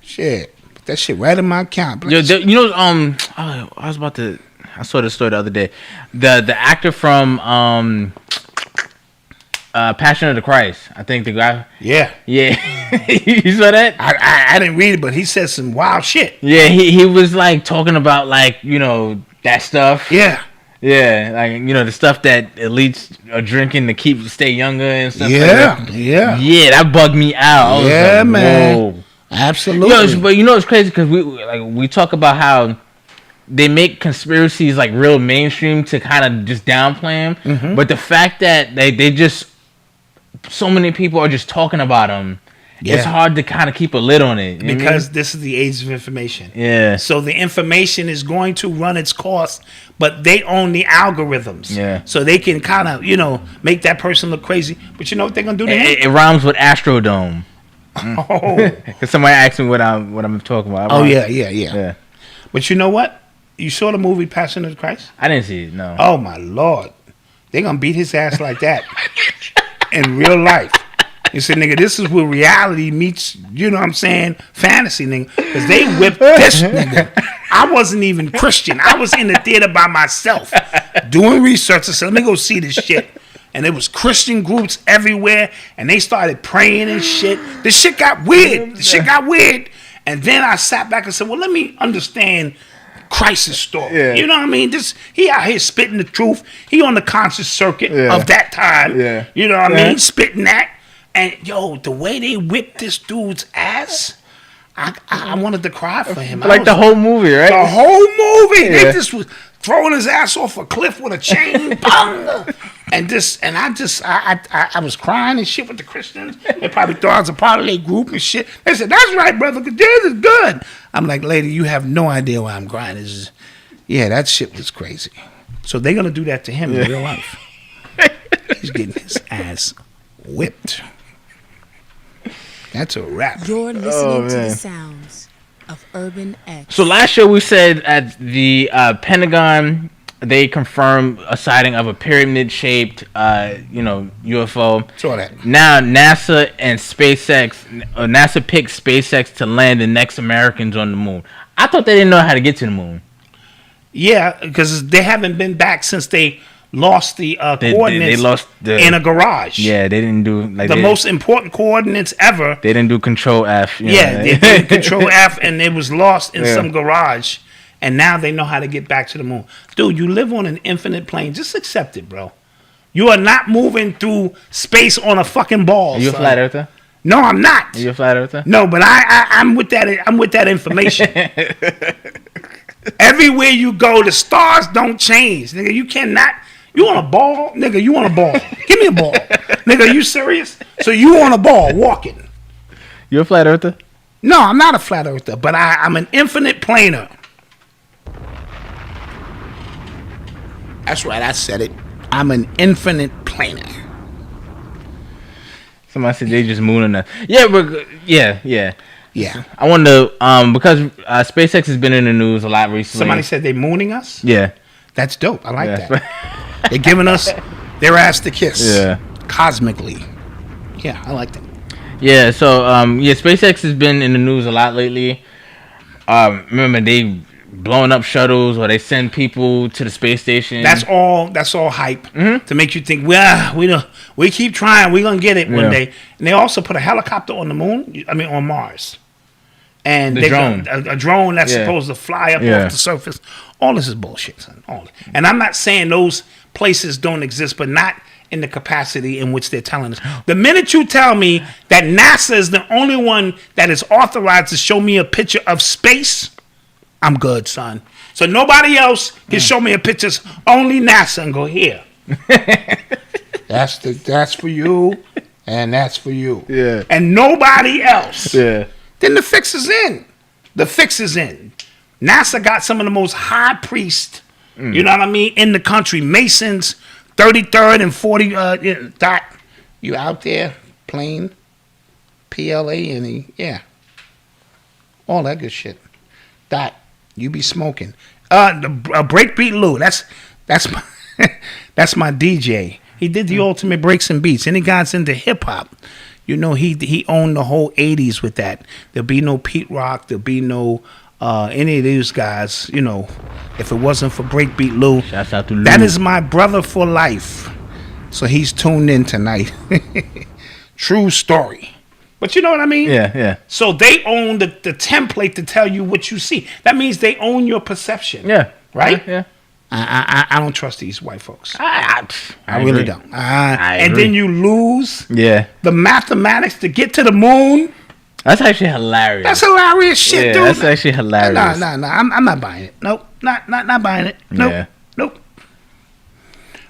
Shit. Put that shit right in my account. Yo, I saw this story the other day. The actor from Passion of the Christ. I think the guy. Yeah. Yeah. You saw that? I didn't read it, but he said some wild shit. Yeah, he was like talking about like, that stuff. Yeah. Yeah, like, the stuff that elites are drinking to stay younger and stuff like that. Yeah. Yeah, that bugged me out. Yeah, man. Whoa. Absolutely. But it's crazy because we talk about how they make conspiracies like real mainstream to kind of just downplay them. But the fact that they just, so many people are just talking about them. Yeah. It's hard to kind of keep a lid on it. Because this is the age of information. Yeah. So the information is going to run its course, but they own the algorithms. Yeah. So they can kind of, make that person look crazy. But you know what they're going to do to him? It rhymes with Astrodome. Oh. Because somebody asked me what I'm talking about. Yeah. But you know what? You saw the movie Passion of the Christ? I didn't see it, no. Oh, my Lord. They're going to beat his ass like that in real life. You say, nigga, this is where reality meets, fantasy, nigga. Because they whipped this nigga. I wasn't even Christian. I was in the theater by myself doing research. I said, let me go see this shit. And there was Christian groups everywhere. And they started praying and shit. This shit got weird. And then I sat back and said, well, let me understand Christ's story. Yeah. You know what I mean? He out here spitting the truth. He on the conscious circuit of that time. Yeah. You know what I mean? Spitting that. And yo, the way they whipped this dude's ass, I wanted to cry for him. Like the whole movie, right? The whole movie. Yeah. They just was throwing his ass off a cliff with a chain. I was crying and shit with the Christians. They probably thought I was a part of their group and shit. They said, that's right, brother, because this is good. I'm like, lady, you have no idea why I'm crying. That shit was crazy. So they're going to do that to him in real life. He's getting his ass whipped. That's a wrap. You're listening to the sounds of Urban X. So last show we said at the Pentagon, they confirmed a sighting of a pyramid-shaped, UFO. Saw that. Now NASA and SpaceX, NASA picked SpaceX to land the next Americans on the moon. I thought they didn't know how to get to the moon. Yeah, because they haven't been back since they lost the coordinates they lost in a garage. Yeah, they didn't do the most important coordinates ever. They didn't do Control F. They did Control F, and it was lost in some garage. And now they know how to get back to the moon. Dude, you live on an infinite plane. Just accept it, bro. You are not moving through space on a fucking ball. Are you a flat earther? No, I'm not. Are you a flat earther? No, but I'm with that. I'm with that information. Everywhere you go, the stars don't change, nigga. You cannot. You want a ball? Nigga, you want a ball. Give me a ball. Nigga, are you serious? So you want a ball walking. You a flat earther? No, I'm not a flat earther, but I'm an infinite planer. That's right, I said it. I'm an infinite planer. Somebody said they just mooning us. Yeah, Yeah. I wonder, because SpaceX has been in the news a lot recently. Somebody said they're mooning us? Yeah. That's dope. I like that. They're giving us their ass to kiss. Yeah. Cosmically. Yeah, I like that. Yeah, so, SpaceX has been in the news a lot lately. Remember, they blowing up shuttles, or they send people to the space station. That's all hype to make you think, well, we keep trying. We're going to get it one day. And they also put a helicopter on the moon, on Mars. And a drone that's supposed to fly up off the surface. All this is bullshit, son. And I'm not saying those places don't exist, but not in the capacity in which they're telling us. The minute you tell me that NASA is the only one that is authorized to show me a picture of space, I'm good, son. So nobody else can show me a picture, only NASA, and go, here. That's for you, and that's for you. Yeah. And nobody else. Yeah. Then the fix is in. The fix is in. NASA got some of the most high priests, you know what I mean, in the country. Masons, 33rd and 40. Dot, you out there playing PLANE? Yeah. All that good shit. Dot, you be smoking. Breakbeat Lou. That's my that's my DJ. He did the ultimate breaks and beats. Any guys into hip hop, he owned the whole 80s with that. There'll be no Pete Rock. There'll be no any of these guys. If it wasn't for Breakbeat Lou. Shouts out to Lou. That is my brother for life. So he's tuned in tonight. True story. But you know what I mean? Yeah. So they own the template to tell you what you see. That means they own your perception. Yeah. Right? Yeah. I don't trust these white folks. I really agree. don't. I and agree. then you lose the mathematics to get to the moon. That's actually hilarious. That's hilarious shit, dude. That's actually hilarious. No. I'm not buying it. Nope. Not buying it. Nope. Yeah. Nope.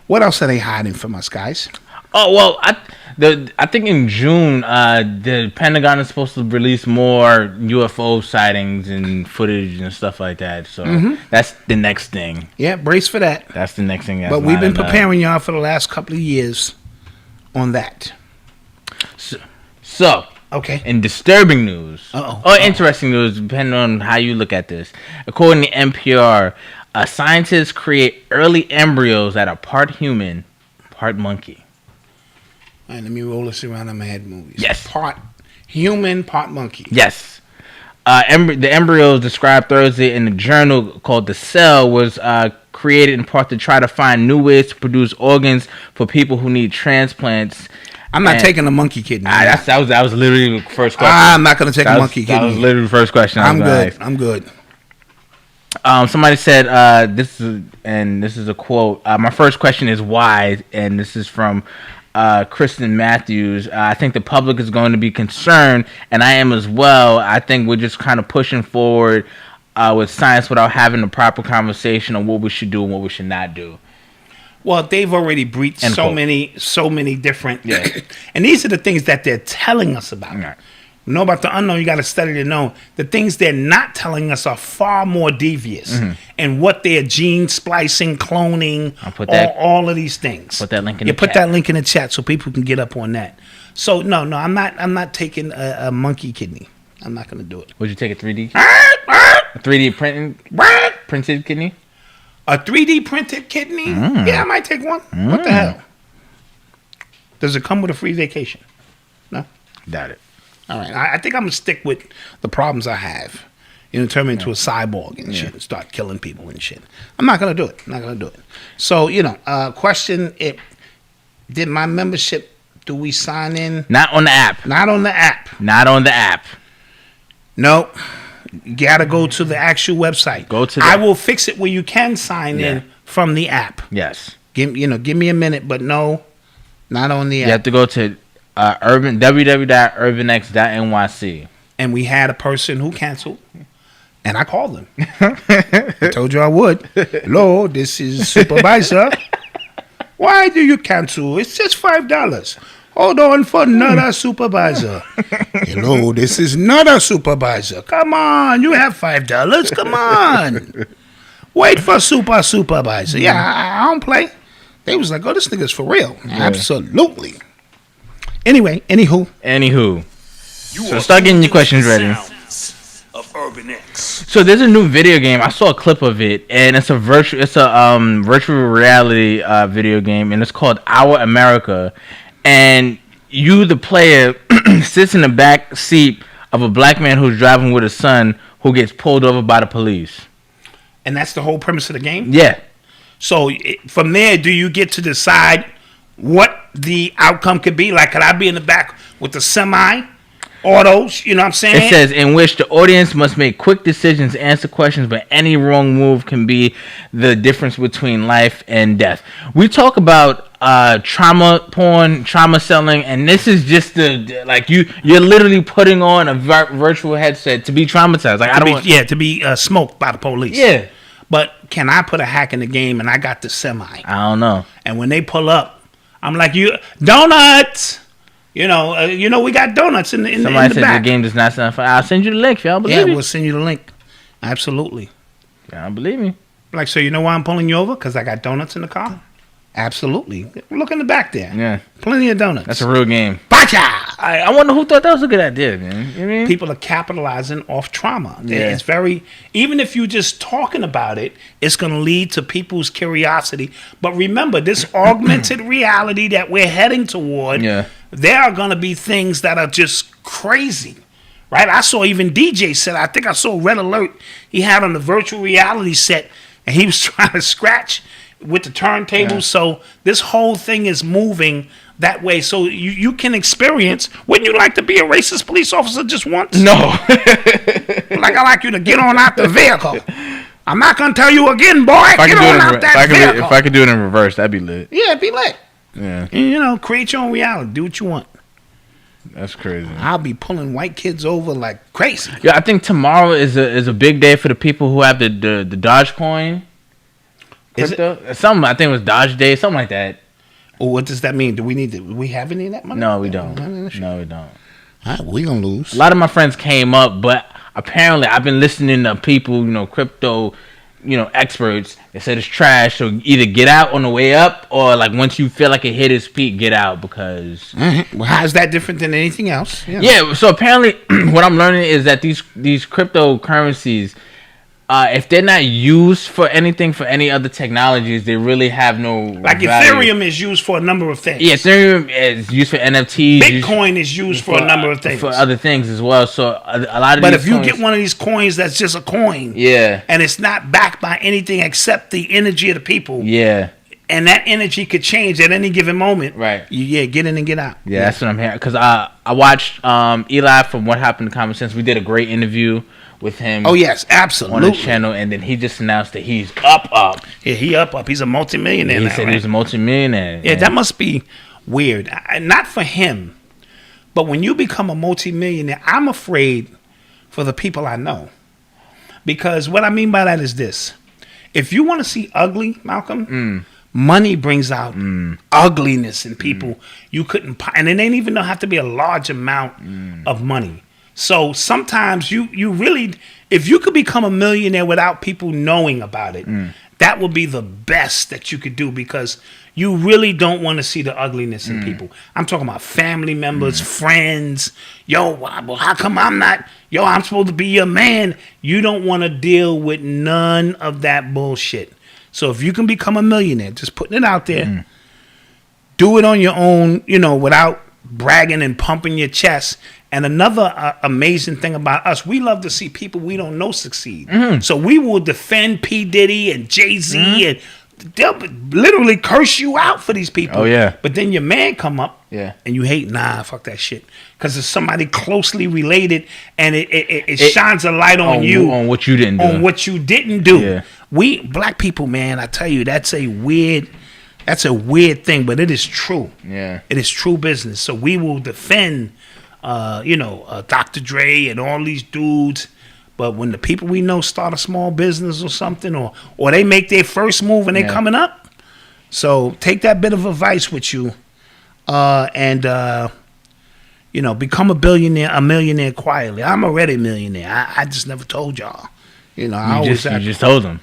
What else are they hiding from us, guys? Oh, well, I think in June, the Pentagon is supposed to release more UFO sightings and footage and stuff like that. So that's the next thing. Yeah, brace for that. That's the next thing. But we've been preparing y'all for the last couple of years on that. So okay. In disturbing news, interesting news, depending on how you look at this. According to NPR, scientists create early embryos that are part human, part monkey. All right, let me roll this around in my head movies. Yes. Part human, part monkey. Yes. The embryos described Thursday in a journal called The Cell was created in part to try to find new ways to produce organs for people who need transplants. I'm not taking a monkey kidney. That was literally the first question. I'm not going to take a monkey kidney. That was literally the first question. I'm good. I'm good. Somebody said, this is a quote. My first question is why, and this is from Kristen Matthews. I think the public is going to be concerned, and I am as well. I think we're just kind of pushing forward with science without having the proper conversation on what we should do and what we should not do. Well, they've already breached so many different. Yeah. And these are the things that they're telling us about. Right. Know about the unknown, you got to study to know. The things they're not telling us are far more devious. And what they're gene splicing, cloning, all of these things. Put that link in the chat. Put that link in the chat so people can get up on that. So no, I'm not taking a monkey kidney. I'm not going to do it. Would you take a 3D? A 3D printed kidney? A 3D printed kidney? Yeah, I might take one. What the hell? Does it come with a free vacation? No? Doubt it. All right. I think I'm going to stick with the problems I have. Turn me into a cyborg and shit and start killing people and shit. I'm not going to do it. So, question, did my membership, do we sign in? Not on the app. Nope. You got to go to the actual website. I will fix it where you can sign in from the app. Yes. Give me a minute, but no, not on the app. You have to go to www.urbanx.nyc. And we had a person who canceled, and I called them. I told you I would. Hello, this is supervisor. Why do you cancel? It's just $5. Hold on for another supervisor. Hello, this is not a supervisor. Come on, you have $5. Come on. Wait for supervisor. Yeah, I don't play. They was like, oh, this nigga's for real. Yeah. Absolutely. Anyway, anywho. So start getting your questions ready. sounds of Urban X. So there's a new video game. I saw a clip of it, and it's a virtual reality video game, and it's called Our America. And you, the player, sits in the back seat of a black man who's driving with his son who gets pulled over by the police. And that's the whole premise of the game? Yeah. So from there, do you get to decide what the outcome could be? Like, could I be in the back with the semi-autos? You know what I'm saying? It says, in which the audience must make quick decisions, answer questions, but any wrong move can be the difference between life and death. We talk about trauma porn, trauma selling, and this is just you're literally putting on a virtual headset to be traumatized. Like to be smoked by the police. Yeah. But can I put a hack in the game and I got the semi? I don't know. And when they pull up, I'm like, you donuts. We got donuts in the Somebody said back. the game does not sound fun. I'll send you the link, y'all. Believe me. We'll send you the link. Absolutely. Y'all believe me. Like, so you know why I'm pulling you over? Because I got donuts in the car? Absolutely. Look in the back there. Yeah. Plenty of donuts. That's a real game. Bacha! I wonder who thought that was a good idea, man. You know what I mean? People are capitalizing off trauma. Yeah. It's very, even if you're just talking about it, it's going to lead to people's curiosity. But remember, this augmented reality that we're heading toward, there are going to be things that are just crazy. Right? I saw even DJ said, I think I saw Red Alert he had on the virtual reality set, and he was trying to scratch with the turntable. Yeah. So this whole thing is moving that way. So you can experience. Wouldn't you like to be a racist police officer just once? No. Like, I like you to get on out the vehicle. I'm not going to tell you again, boy. Get on out that vehicle. If I could do it in reverse, that'd be lit. Yeah, it'd be lit. Yeah. And, create your own reality. Do what you want. That's crazy. I'll be pulling white kids over like crazy. Yeah, I think tomorrow is a big day for the people who have the Dogecoin. Crypto? Something, I think it was Dodge Day, something like that. Well, what does that mean? Do we have any of that money? No, we don't. No, we don't. All right, we gonna lose. A lot of my friends came up, but apparently I've been listening to people, crypto, experts. They said it's trash. So either get out on the way up, or like once you feel like it hit its peak, get out because. Mm-hmm. Well, how's that different than anything else? Yeah. So apparently, what I'm learning is that these cryptocurrencies, if they're not used for anything, for any other technologies, they really have no like value. Ethereum is used for a number of things. Yeah, Ethereum is used for NFTs. Bitcoin is used for a number of things. For other things as well. So a lot of But these if you get one of these coins that's just a coin, and it's not backed by anything except the energy of the people, and that energy could change at any given moment, right? Get in and get out. Yeah, that's what I'm hearing. Because I watched Eli from What Happened to Common Sense. We did a great interview with him. Oh yes, absolutely. On the channel, and then he just announced that he's up. Yeah, he up. He's a multimillionaire. He said he was a multimillionaire. Yeah, that must be weird. Not for him, but when you become a multimillionaire, I'm afraid for the people I know, because what I mean by that is this: if you want to see ugly, Malcolm. Money brings out ugliness in people. You couldn't, and it ain't even have to be a large amount of money. So sometimes you really, if you could become a millionaire without people knowing about it, that would be the best that you could do, because you really don't want to see the ugliness in people. I'm talking about family members, friends. Yo, well, how come I'm not? Yo, I'm supposed to be your man. You don't want to deal with none of that bullshit. So if you can become a millionaire, just putting it out there, do it on your own, without bragging and pumping your chest. And another amazing thing about us, we love to see people we don't know succeed. So we will defend P. Diddy and Jay-Z, and they'll literally curse you out for these people. Oh, yeah. But then your man come up, and you hate, fuck that shit. Because it's somebody closely related, and it shines a light on you. On what you didn't do. On what you didn't do. Yeah. We, black people, man, I tell you, that's a weird thing, but it is true. Yeah. It is true business. So we will defend, Dr. Dre and all these dudes. But when the people we know start a small business or something, or they make their first move and they're coming up, so take that bit of advice with you, and become a millionaire quietly. I'm already a millionaire. I just never told y'all. You just told them.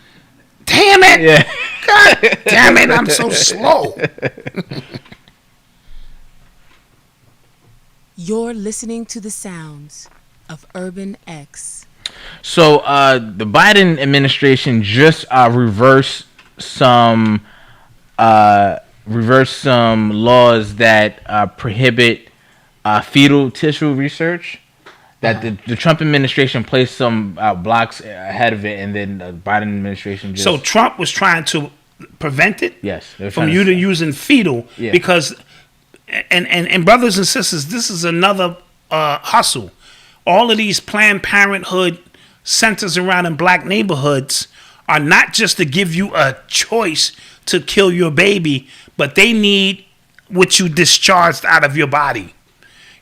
Damn it! Yeah. God damn it! I'm so slow. You're listening to the sounds of Urban X. So the Biden administration just reversed some laws that prohibit fetal tissue research. That the Trump administration placed some blocks ahead of it, and then the Biden administration just... So Trump was trying to prevent it? Yes. From you to using fetal, because, and brothers and sisters, this is another hustle. All of these Planned Parenthood centers around in black neighborhoods are not just to give you a choice to kill your baby, but they need what you discharged out of your body.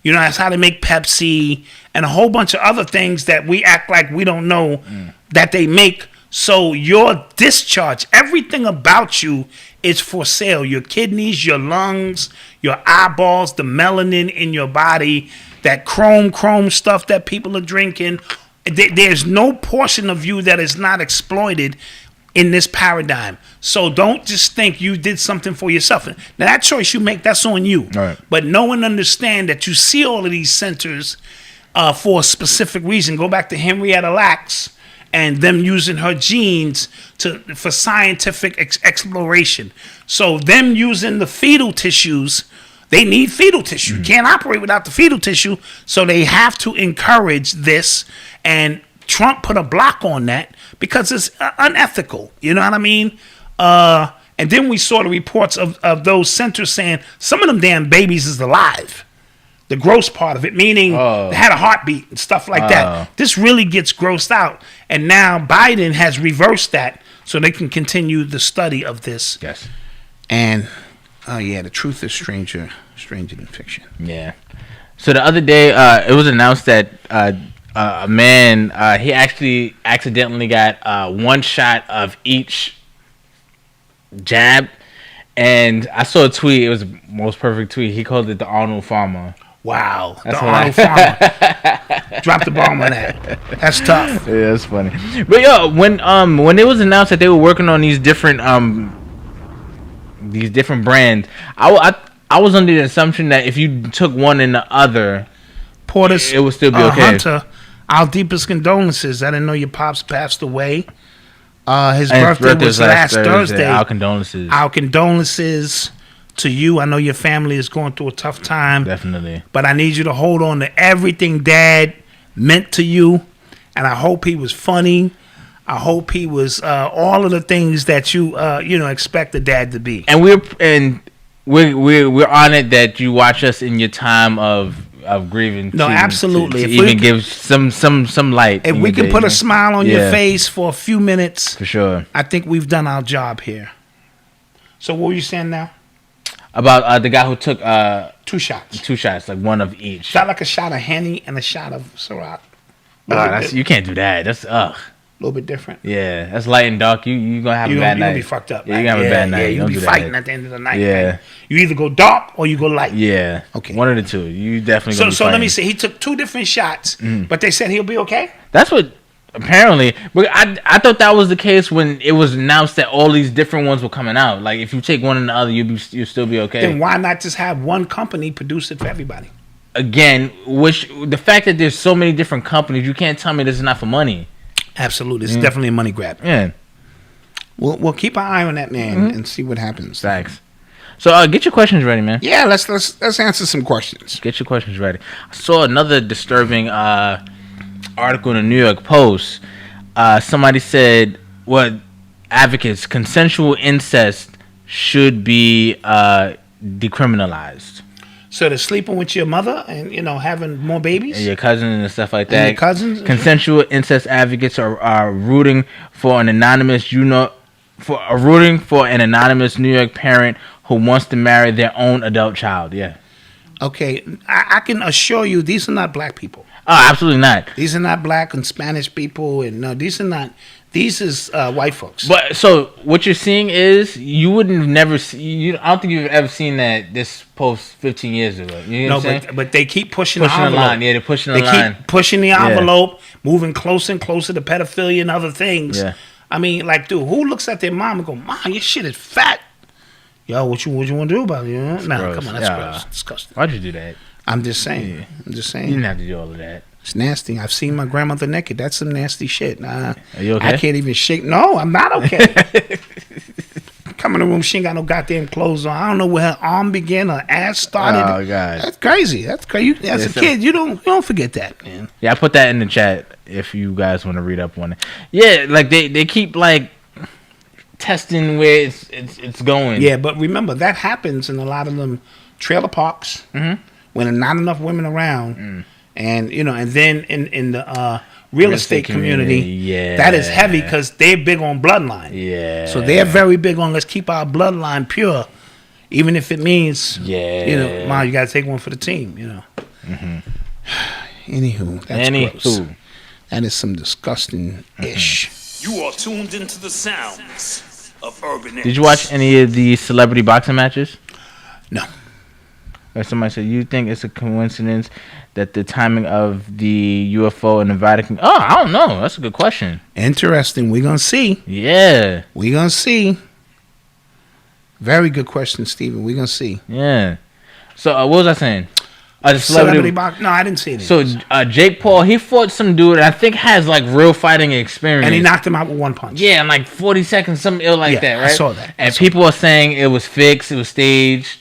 You know, that's how they make Pepsi and a whole bunch of other things that we act like we don't know that they make. So your discharge, everything about you is for sale. Your kidneys, your lungs, your eyeballs, the melanin in your body, that chrome stuff that people are drinking. There's no portion of you that is not exploited in this paradigm. So don't just think you did something for yourself. Now that choice you make, that's on you. Right. But know and understand that you see all of these centers for a specific reason. Go back to Henrietta Lacks and them using her genes for scientific exploration. So them using the fetal tissues, they need fetal tissue. You can't operate without the fetal tissue. So they have to encourage this, and Trump put a block on that because it's unethical. You know what I mean? And then we saw the reports of those centers saying some of them damn babies is alive. The gross part of it, meaning they had a heartbeat and stuff like that. This really gets grossed out. And now Biden has reversed that so they can continue the study of this. Yes. And, the truth is stranger than fiction. Yeah. So the other day, it was announced that a man, he actually accidentally got one shot of each jab. And I saw a tweet. It was the most perfect tweet. He called it the Arnold Farmer. Wow. That's the Arnold Farmer. Drop the bomb on that. That's tough. Yeah, that's funny. But yo, when it was announced that they were working on these different brands, I was under the assumption that if you took one and the other, Portis, it would still be okay. Hunter, our deepest condolences. I didn't know your pops passed away. His birthday was last Thursday. Our condolences. Our condolences to you. I know your family is going through a tough time. Definitely. But I need you to hold on to everything Dad meant to you. And I hope he was funny. I hope he was all of the things that you expected Dad to be. And we're honored that you watch us in your time of grieving. No, absolutely. To even give some light. If we can put a smile on your face for a few minutes, for sure, I think we've done our job here. So what were you saying now? About the guy who took 2 shots. 2 shots, like one of each. Shot like a shot of Henny and a shot of Ciroc. You can't do that. That's a little bit different. Yeah, that's light and dark. You gonna have a bad night. You're gonna be fucked up. Yeah, you gonna have a bad night. Yeah, you'll be fighting at the end of the night. Yeah. Man. You either go dark or you go light. Yeah. Okay. One of the two. You definitely gonna be So let fighting. me see. He took 2 different shots, but they said he'll be okay? That's what apparently. But I thought that was the case when it was announced that all these different ones were coming out. Like if you take one and the other, you'll still be okay. Then why not just have one company produce it for everybody? Again, the fact that there's so many different companies, you can't tell me this is not for money. Absolutely, it's definitely a money grab. Yeah, we'll keep our eye on that man and see what happens. Thanks. So get your questions ready, man. Yeah, let's answer some questions. Get your questions ready. I saw another disturbing article in the New York Post. Somebody said, "What advocates consensual incest should be decriminalized." So they're sleeping with your mother and having more babies, and your cousins and stuff like that. And your cousins. Consensual incest advocates are rooting for an anonymous New York parent who wants to marry their own adult child. Yeah. Okay, I can assure you these are not black people. Oh, absolutely not. These are not black and Spanish people, and no, these are not. These is white folks. But so what you're seeing is you wouldn't never see. I don't think you've ever seen this post 15 years ago. You know what I'm saying? But they keep pushing the envelope. Line. Yeah, they're pushing the line. Keep pushing the envelope, moving closer and closer to pedophilia and other things. Yeah. I mean, like, dude, who looks at their mom and go, "Mom, your shit is fat." Yo, what you want to do about it? Nah, gross. come on, that's gross. Disgusting. Why'd you do that? I'm just saying. You didn't have to do all of that. It's nasty. I've seen my grandmother naked. That's some nasty shit. Are you okay? I can't even shake. No, I'm not okay. Come in the room, she ain't got no goddamn clothes on. I don't know where her arm began, her ass started. Oh God, that's crazy. That's crazy. As a kid, you don't forget that, man. Yeah, I put that in the chat if you guys want to read up on it. Yeah, like they keep like testing where it's going. Yeah, but remember that happens in a lot of them trailer parks when there are not enough women around, and and then in the real estate community, yeah, that is heavy because they're big on bloodline. Yeah, so they're very big on let's keep our bloodline pure, even if it means Mom, you gotta take one for the team. Anywho, that's gross. That is some disgusting ish. You are tuned into the sounds of Urban X. Did you watch any of the celebrity boxing matches? No. Or somebody said, you think it's a coincidence that the timing of the UFO and the Vatican... Oh, I don't know. That's a good question. Interesting. We're going to see. Yeah. We're going to see. Very good question, Steven. We're going to see. Yeah. So, what was I saying? The celebrity box? No, I didn't see it. So, Jake Paul, he fought some dude I think has, like, real fighting experience. And he knocked him out with one punch. Yeah, in, like, 40 seconds, something ill like that, right? I saw that. And people are saying it was fixed, it was staged.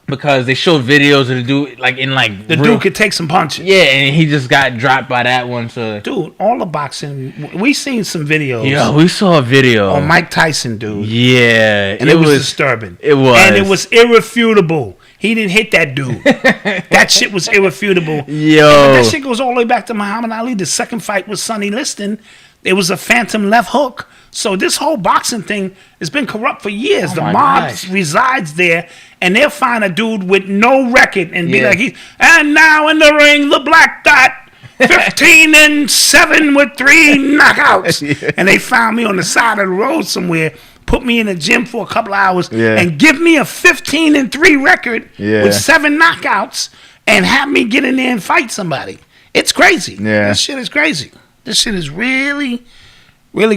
Because they showed videos of the dude, like in like the dude could take some punches. Yeah, and he just got dropped by that one. So, dude, all the boxing, we seen some videos. Yeah, we saw a video on Mike Tyson, dude. Yeah, and it was disturbing. It was, and it was irrefutable. He didn't hit that dude. That shit was irrefutable. Yo, that shit goes all the way back to Muhammad Ali. The second fight with Sonny Liston, it was a phantom left hook. So this whole boxing thing has been corrupt for years. The mob resides there, and they'll find a dude with no record and be like, and now in the ring, the Black Dot, 15-7 with 3 knockouts. And they found me on the side of the road somewhere, put me in the gym for a couple hours, and give me a 15-3 record with 7 knockouts, and have me get in there and fight somebody. It's crazy. Yeah. This shit is crazy. This shit is really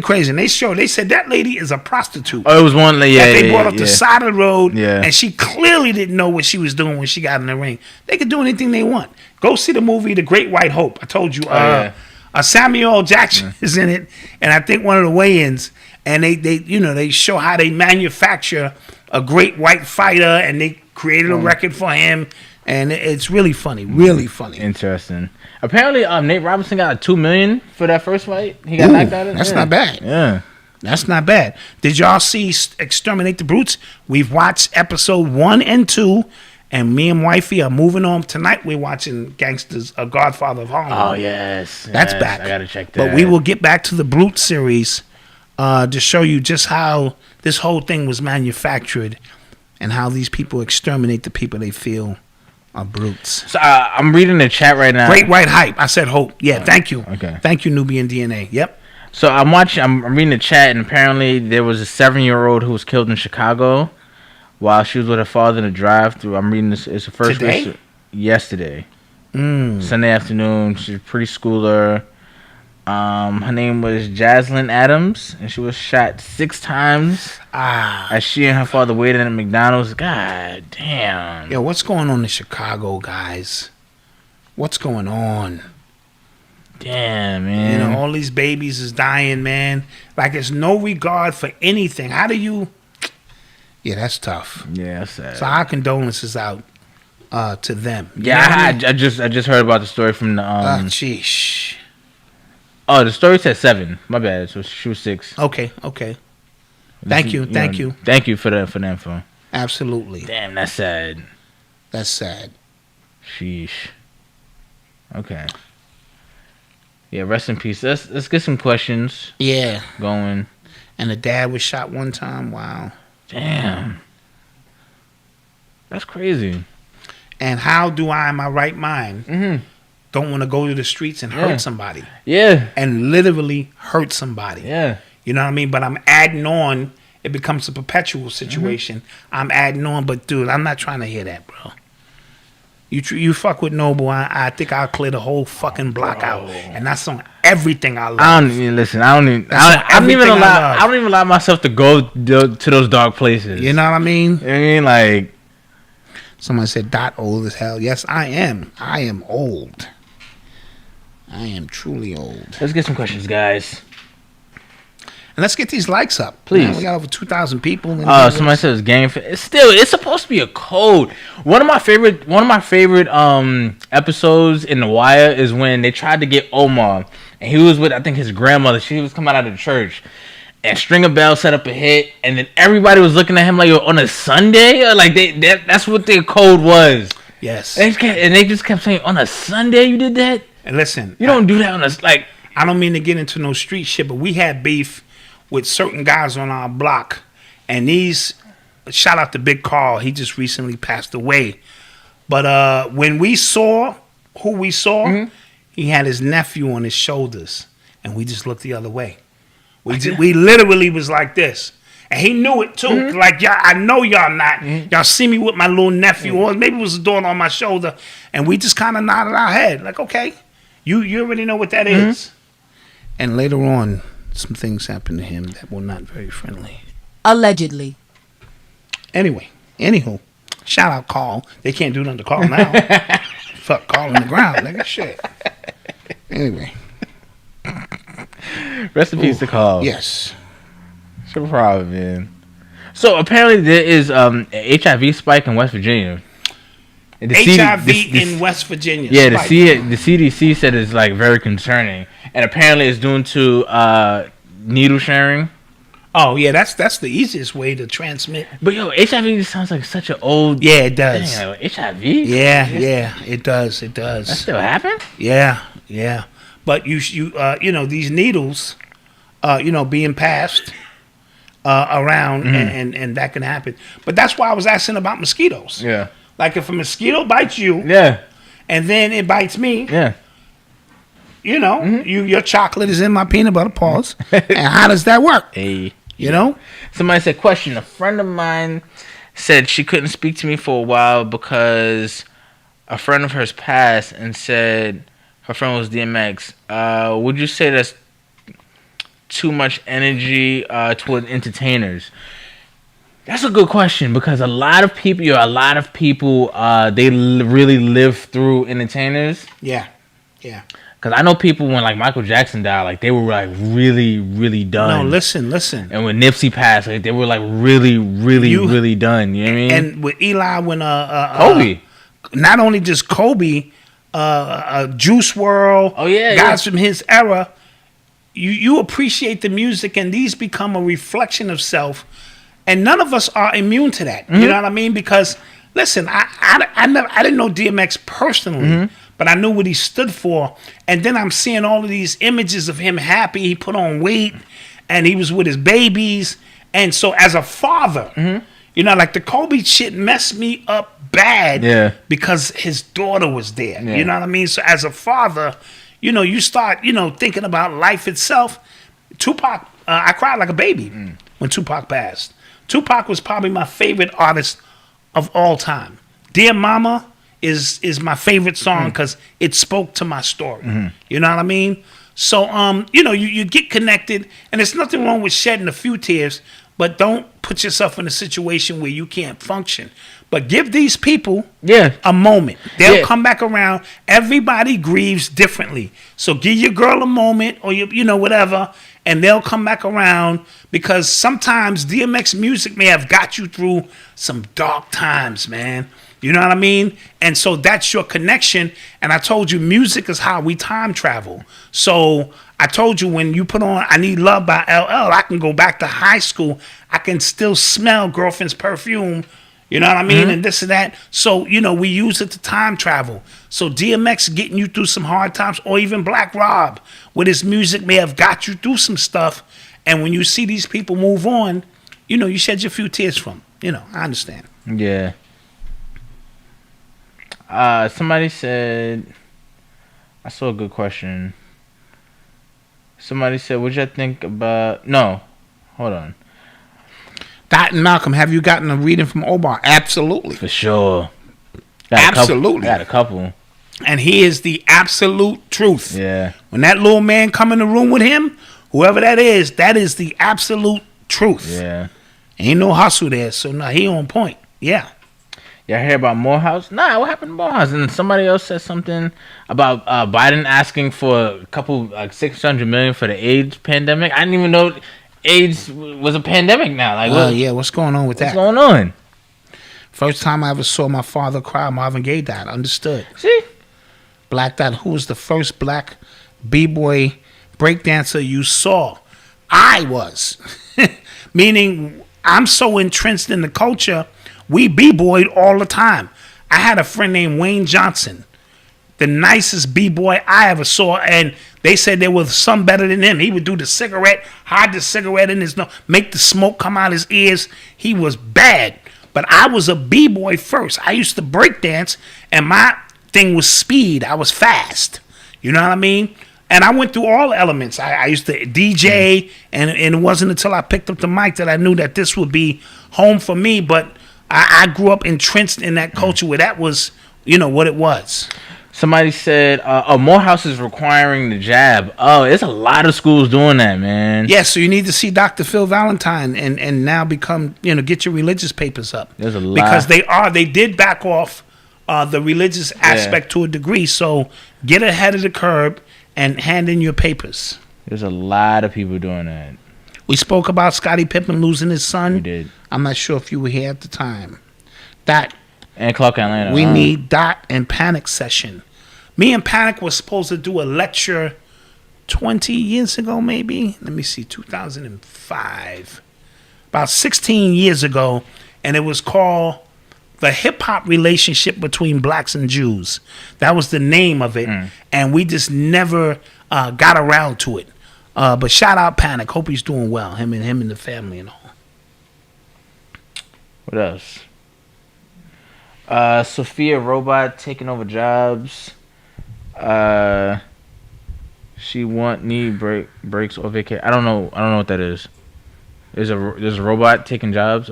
crazy. And they said that lady is a prostitute. Oh, it was one lady. That they brought up the side of the road, Yeah. and she clearly didn't know what she was doing when she got in the ring. They could do anything they want. Go see the movie The Great White Hope. I told you. Samuel L. Jackson is in it, and I think one of the weigh-ins. And they show how they manufacture a great white fighter, and they created a record for him, and it's really funny, really funny. Interesting. Apparently, Nate Robinson got $2 million for that first fight. He got knocked out. That's not bad. Yeah, that's not bad. Did y'all see Exterminate the Brutes? We've watched episode 1 and 2, and me and wifey are moving on tonight. We're watching Gangsters, A Godfather of Harlem. Oh yes, that's back. I gotta check that. But we will get back to the Brute series to show you just how this whole thing was manufactured and how these people exterminate the people they feel are brutes. So I'm reading the chat right now. Great White Hype. I said hope. Yeah, thank you. Okay. Thank you, Nubian DNA. Yep. So I'm reading the chat, and apparently there was a 7-year-old who was killed in Chicago while she was with her father in a drive-through. I'm reading this. It's the first Today? Yesterday. Sunday afternoon. She's a preschooler. Her name was Jaslyn Adams, and she was shot 6 times as she and her father waited at McDonald's. God damn. Yo, what's going on in Chicago, guys? What's going on? Damn, man. All these babies is dying, man. Like, there's no regard for anything. How do you... Yeah, that's tough. Yeah, that's sad. So our condolences out to them. Yeah, I just heard about the story from the... Sheesh. Oh, the story said 7. My bad. So she was 6. Okay. Thank you. Thank you for the info. Absolutely. Damn, that's sad. That's sad. Sheesh. Okay. Yeah, rest in peace. Let's get some questions. Yeah. Going. And the dad was shot one time. Wow. Damn. That's crazy. And how do I, in my right mind, don't want to go to the streets and hurt somebody? Yeah. And literally hurt somebody. Yeah. You know what I mean? But I'm adding on. It becomes a perpetual situation. I'm adding on. But, dude, I'm not trying to hear that, bro. You fuck with Noble, I think I'll clear the whole fucking block out. And that's on everything I love. I don't even listen. I don't even allow myself to go to those dark places. You know what I mean? You know what I mean? Like, someone said, Dot old as hell. Yes, I am. I am old. I am truly old. Let's get some questions, guys. And let's get these likes up. Please. Man, we got over 2,000 people. Somebody says game. It's supposed to be a code. One of my favorite episodes in The Wire is when they tried to get Omar, and he was with, I think, his grandmother. She was coming out of the church, and Stringer Bell set up a hit, and then everybody was looking at him like, on a Sunday, or like that's what their code was. Yes. And they just kept saying, on a Sunday you did that. And listen, you don't do that on a like. I don't mean to get into no street shit, but we had beef with certain guys on our block, and these, shout out to Big Carl, he just recently passed away. But when we saw who we saw, he had his nephew on his shoulders, and we just looked the other way. We literally was like this, and he knew it too. Like, y'all, I know y'all not. Y'all see me with my little nephew, or maybe it was a daughter on my shoulder, and we just kind of nodded our head, like, okay, you already know what that is. And later on, some things happened to him that were not very friendly. Allegedly. Anywho, shout out Carl. They can't do nothing to Carl now. Fuck Carl on the ground, nigga. Shit. Anyway. Rest in peace to Carl. Yes. No problem, man. So apparently there is an HIV spike in West Virginia. HIV in West Virginia. Yeah, the CDC said it's like very concerning, and apparently it's due to needle sharing. Oh yeah, that's the easiest way to transmit. But yo, HIV just sounds like such an old. Yeah, it does. Thing. Like, HIV. Yeah, it does. That still happen? Yeah. But you know, these needles, being passed around, and that can happen. But that's why I was asking about mosquitoes. Yeah. Like if a mosquito bites you, and then it bites me, your chocolate is in my peanut butter paws. And how does that work? Hey, somebody said, question. A friend of mine said she couldn't speak to me for a while because a friend of hers passed, and said her friend was DMX. Would you say that's too much energy toward entertainers? That's a good question, because a lot of people, they really live through entertainers. Yeah. Because I know people when like Michael Jackson died, like they were like really, really done. No, listen. And when Nipsey passed, like they were like really, really, really done. You know what I mean? And with Eli, when Kobe, not only just Kobe, Juice WRLD, guys from his era, you appreciate the music, and these become a reflection of self. And none of us are immune to that. You know what I mean? Because, listen, I didn't know DMX personally, but I knew what he stood for. And then I'm seeing all of these images of him happy. He put on weight, and he was with his babies. And so as a father, like the Kobe shit messed me up bad because his daughter was there. You know what I mean? So as a father, you start, thinking about life itself. Tupac, I cried like a baby when Tupac passed. Tupac was probably my favorite artist of all time. Dear Mama is my favorite song because it spoke to my story. You know what I mean? So, you get connected, and there's nothing wrong with shedding a few tears, but don't put yourself in a situation where you can't function. But give these people a moment. They'll come back around. Everybody grieves differently. So give your girl a moment, or whatever, and they'll come back around, because sometimes DMX music may have got you through some dark times, man. You know what I mean? And so that's your connection. And I told you, music is how we time travel. So I told you, when you put on I Need Love by LL, I can go back to high school. I can still smell girlfriend's perfume. You know what I mean? And this and that. So, we use it to time travel. So DMX getting you through some hard times, or even Black Rob with his music may have got you through some stuff. And when you see these people move on, you shed your few tears from. I understand. Yeah. Somebody said, I saw a good question. Somebody said, what y'all think about... No, hold on. Dot and Malcom, have you gotten a reading from Omar? Absolutely. For sure. Absolutely. Got a couple. And he is the absolute truth. Yeah. When that little man come in the room with him, whoever that is the absolute truth. Yeah. Ain't no hustle there, so no, he on point. Yeah. Y'all hear about Morehouse? Nah, what happened to Morehouse? And somebody else said something about Biden asking for a couple, like $600 million for the AIDS pandemic. I didn't even know AIDS was a pandemic now. Like, yeah, what's going on with that? What's going on? First time I ever saw my father cry, Marvin Gaye died. Understood. See? Black Dot, who was the first black b-boy breakdancer you saw? I was. Meaning, I'm so entrenched in the culture, we b-boyed all the time. I had a friend named Wayne Johnson, the nicest b-boy I ever saw, and they said there was some better than him. He would do the cigarette, hide the cigarette in his nose, make the smoke come out his ears. He was bad. But I was a b-boy first. I used to break dance, and my thing was speed. I was fast. You know what I mean? And I went through all elements. I used to DJ, and it wasn't until I picked up the mic that I knew that this would be home for me. But I grew up entrenched in that culture where that was, what it was. Somebody said, Morehouse is requiring the jab. Oh, there's a lot of schools doing that, man. Yeah, so you need to see Dr. Phil Valentine and now become, get your religious papers up. There's a lot. Because they did back off the religious aspect to a degree. So get ahead of the curve and hand in your papers. There's a lot of people doing that. We spoke about Scottie Pippen losing his son. We did. I'm not sure if you were here at the time. That and Clark Atlanta. We need Dot and Panic session. Me and Panic was supposed to do a lecture 20 years ago, maybe. Let me see, 2005. About 16 years ago, and it was called The Hip-Hop Relationship Between Blacks and Jews. That was the name of it, and we just never got around to it. But shout out Panic. Hope he's doing well, him and the family and all. What else? Sophia Robot taking over jobs. She need breaks or vacation. I don't know what that is. There's a robot taking jobs.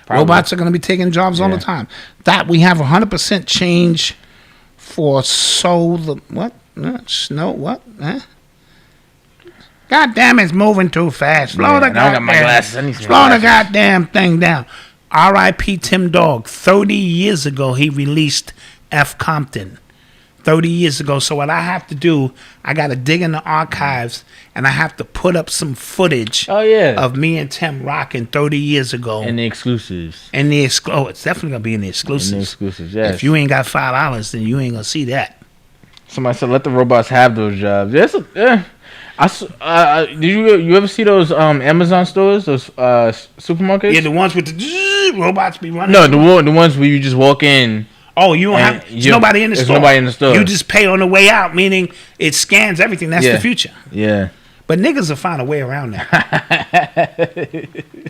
Probably. Robots are going to be taking jobs all the time. That we have 100% change for what? Snow what? Huh? God damn, it's moving too fast. Slow the goddamn thing down. R.I.P. Tim Dog. 30 years ago, he released F. Compton. 30 years ago. So what I have to do, I got to dig in the archives and I have to put up some footage of me and Tim rocking 30 years ago. And the exclusives. It's definitely going to be in the exclusives. In the exclusives, yes. If you ain't got $5, then you ain't going to see that. Somebody said, let the robots have those jobs. Did you ever see those Amazon stores, those supermarkets? Yeah, the ones with the robots be running. No, the ones where you just walk in. Oh, you don't have nobody in the store. There's nobody in the store. You just pay on the way out, meaning it scans everything. That's the future. Yeah. But niggas will find a way around that.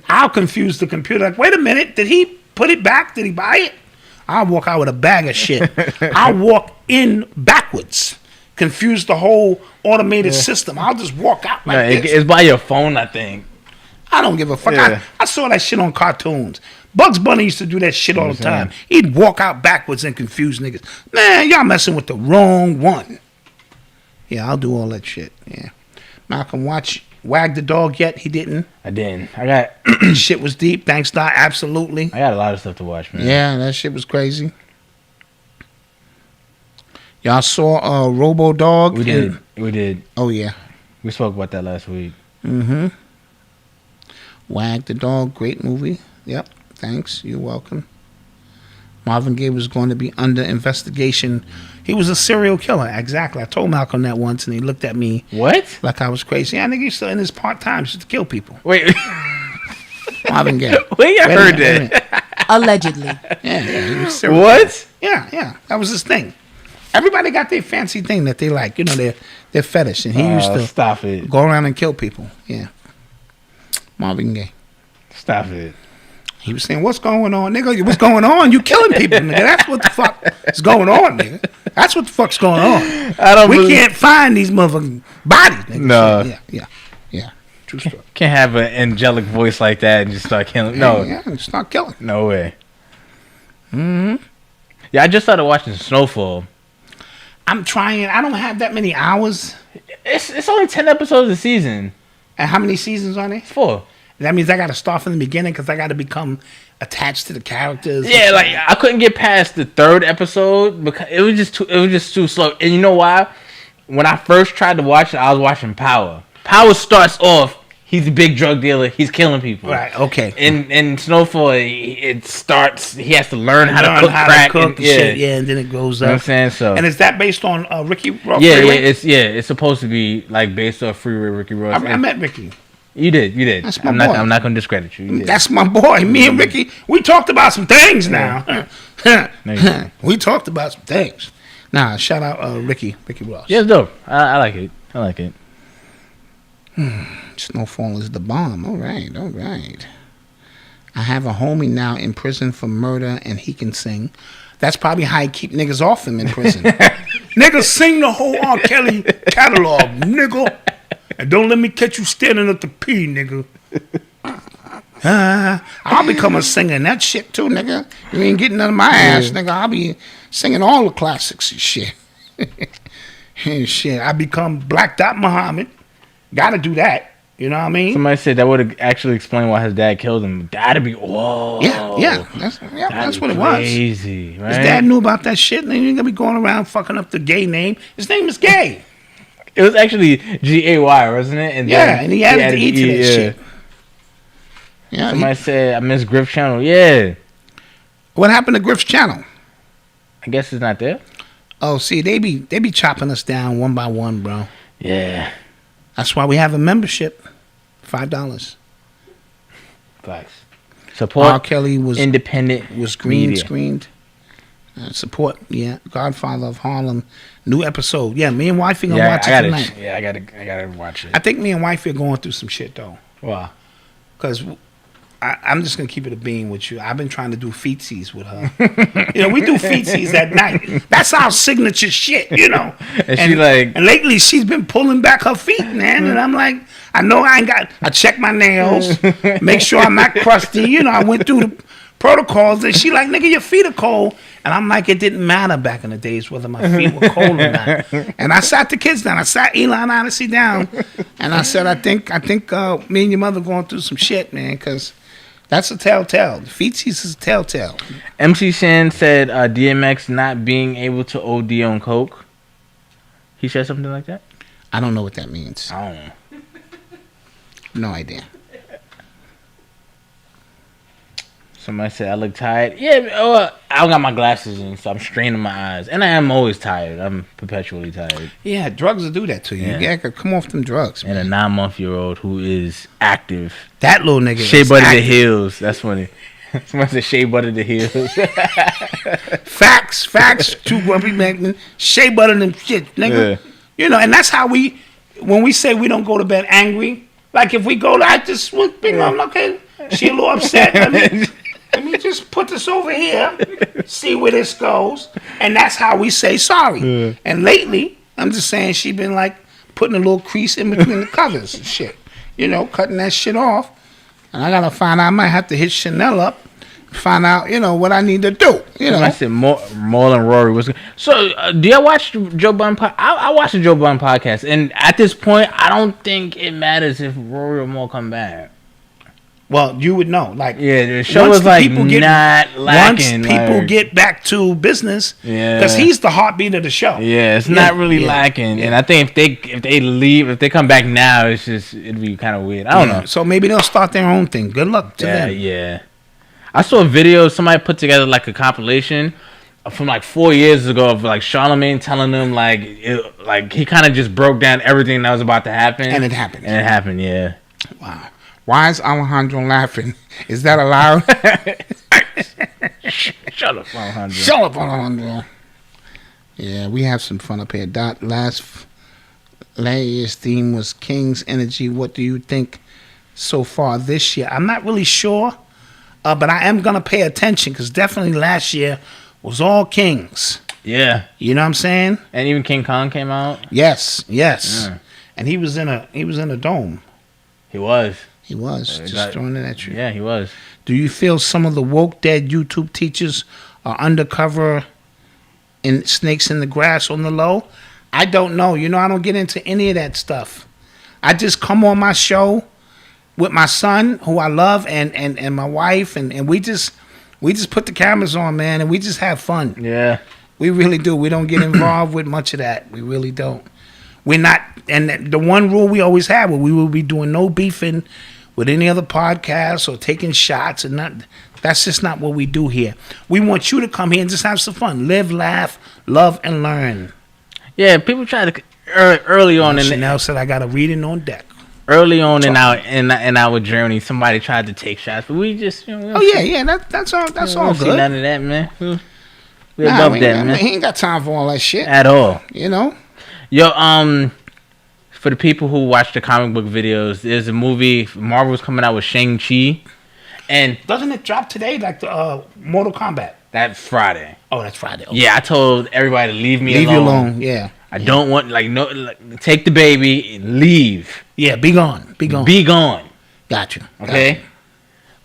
I'll confuse the computer. Like, wait a minute, did he put it back? Did he buy it? I'll walk out with a bag of shit. I'll walk in backwards. Confuse the whole automated system. I'll just walk out like this. It's by your phone, I think. I don't give a fuck. Yeah. I saw that shit on cartoons. Bugs Bunny used to do that shit all the time. He'd walk out backwards and confuse niggas. Man, y'all messing with the wrong one. Yeah, I'll do all that shit. Yeah. Malcolm, Wag the Dog yet? He didn't. I didn't. I got shit was deep. Thanks, Doc. Absolutely. I got a lot of stuff to watch, man. Yeah, that shit was crazy. Y'all saw Robo Dog? We did. Oh, yeah. We spoke about that last week. Mm-hmm. Wag the Dog, great movie. Yep. Thanks. You're welcome. Marvin Gaye was going to be under investigation. He was a serial killer. Exactly. I told Malcolm that once, and he looked at me. What? Like I was crazy. I think he's still in his part-time just to kill people. Wait. Marvin Gaye. Wait, I heard that. Allegedly. Yeah. He was what? Yeah. That was his thing. Everybody got their fancy thing that they like. You know, their fetish. And he used to stop it. Go around and kill people. Yeah. Marvin Gaye. Stop it. He was saying, what's going on, nigga? What's going on? You killing people, nigga. That's what the fuck is going on, nigga. That's what the fuck's going on. We can't find these motherfucking bodies, nigga. No. Yeah. True story. Can't have an angelic voice like that and just start killing. No. Yeah, start killing. No way. Mm-hmm. Yeah, I just started watching Snowfall. I'm trying. I don't have that many hours. It's only 10 episodes a season. And how many seasons are there? 4. That means I got to start from the beginning because I got to become attached to the characters. Yeah, like I couldn't get past the third episode because it was just too slow. And you know why? When I first tried to watch it, I was watching Power. Power starts off, he's a big drug dealer, he's killing people. Right, okay. And Snowfall, it starts, he has to learn how to cook crack. And then it goes up. You know what I'm saying? So, and is that based on Ricky Ross? It's supposed to be like based off Freeway Ricky Ross. I met Ricky. You did. That's my boy. boy. I'm not going to discredit you. You did. That's my boy. Me and Ricky, we talked about some things now. We talked about some things. Nah, shout out Ricky Ross. Yeah, it's dope. I like it. I like it. Snowfall is the bomb. All right. I have a homie now in prison for murder, and he can sing. That's probably how he keep niggas off him in prison. Nigga, sing the whole R. Kelly catalog, nigga. And don't let me catch you standing at the P, nigga. I'll become a singer and that shit too, nigga. You ain't getting none of my ass, nigga. I'll be singing all the classics and shit. I become Black Dot Muhammad. Gotta do that. You know what I mean? Somebody said that would actually explain why his dad killed him. That'd be Yeah. That's what it was. Crazy, right? His dad knew about that shit, and you ain't gonna be going around fucking up the gay name. His name is Gay. It was actually G-A-Y, wasn't it? And and he added the E to that shit. Yeah. Somebody said I miss Griff's channel. Yeah. What happened to Griff's channel? I guess it's not there. Oh, see, they be chopping us down one by one, bro. Yeah. That's why we have a membership. $5. Facts. Support. R. Kelly was independent. Was green screened. Support. Yeah. Godfather of Harlem. New episode. Yeah. Me and wifey gonna watch it tonight. Yeah, I gotta watch it. I think me and wifey are going through some shit though. Wow. Because I'm just gonna keep it a bean with you. I've been trying to do feetsies with her. We do feetsies at night. That's our signature shit, And she and lately she's been pulling back her feet, man. And I'm like, I know I check my nails, make sure I'm not crusty. I went through the protocols, and she like, nigga, your feet are cold. And I'm like, it didn't matter back in the days whether my feet were cold or not. And I sat the kids down. I sat Eli and Odyssey down, and I said, I think me and your mother going through some shit, man, because that's a telltale. The feetsies is a telltale. MC Shan said DMX not being able to OD on coke. He said something like that? I don't know what that means. I don't know. No idea. Somebody said I look tired. Yeah, I got my glasses in, so I'm straining my eyes. And I am always tired. I'm perpetually tired. Yeah, drugs will do that to you. Yeah. You gotta come off them drugs, man. And a 9-month-old who is active. That little nigga Shea butter the heels. That's funny. Somebody said shea butter the heels. Facts. Too grumpy man. Shea butter them shit, nigga. Yeah. And that's how when we say we don't go to bed angry, like if we go, I just I'm okay. She a little upset. Let me just put this over here, see where this goes. And that's how we say sorry. Yeah. And lately, I'm just saying she been like putting a little crease in between the covers and shit. Cutting that shit off. And I gotta find out, I might have to hit Shanell up, find out, what I need to do. I said Marlon Rory was good. So, do y'all watch Joe Budden podcast? I watch the Joe Budden podcast. And at this point, I don't think it matters if Rory or Mo come back. Well, you would know. The show is not lacking. Once people get back to business, because he's the heartbeat of the show. Yeah, it's not really lacking. And I think if they come back now, it'd be kind of weird. I don't know. So maybe they'll start their own thing. Good luck to them. Yeah. I saw a video somebody put together like a compilation from like 4 years ago of like Charlemagne telling them like he kind of just broke down everything that was about to happen, and it happened. Yeah. Wow. Why is Alejandro laughing? Is that allowed? Shut up, Alejandro. Shut up, Alejandro. Yeah, we have some fun up here. Last year's theme was King's Energy. What do you think so far this year? I'm not really sure, but I am going to pay attention because definitely last year was all Kings. Yeah. You know what I'm saying? And even King Kong came out? Yes. Yeah. And he was in a dome. He was. Just throwing it at you. Yeah, he was. Do you feel some of the woke dead YouTube teachers are undercover in snakes in the grass on the low? I don't know. I don't get into any of that stuff. I just come on my show with my son, who I love, and my wife, and we just put the cameras on, man, and we just have fun. Yeah. We really do. We don't get involved with much of that. We really don't. We're not, and the one rule we always have, we will be doing no beefing with any other podcasts or taking shots, and not. That's just not what we do here. We want you to come here and just have some fun, live, laugh, love, and learn. Yeah, people try to early on. Shanell said I got a reading on deck. Early on in our journey, somebody tried to take shots, but we just that's all we all see good. none of that, man. We above that, man. He ain't got time for all that shit at all. You know. Yo, for the people who watch the comic book videos, there's a movie Marvel's coming out with Shang-Chi, and doesn't it drop today, like the Mortal Kombat? That's Friday. Oh, that's Friday. Okay. Yeah, I told everybody to leave me alone. Leave you alone. Yeah. I don't want take the baby and leave. Yeah, be gone. Be gone. Be gone. Gotcha. Okay.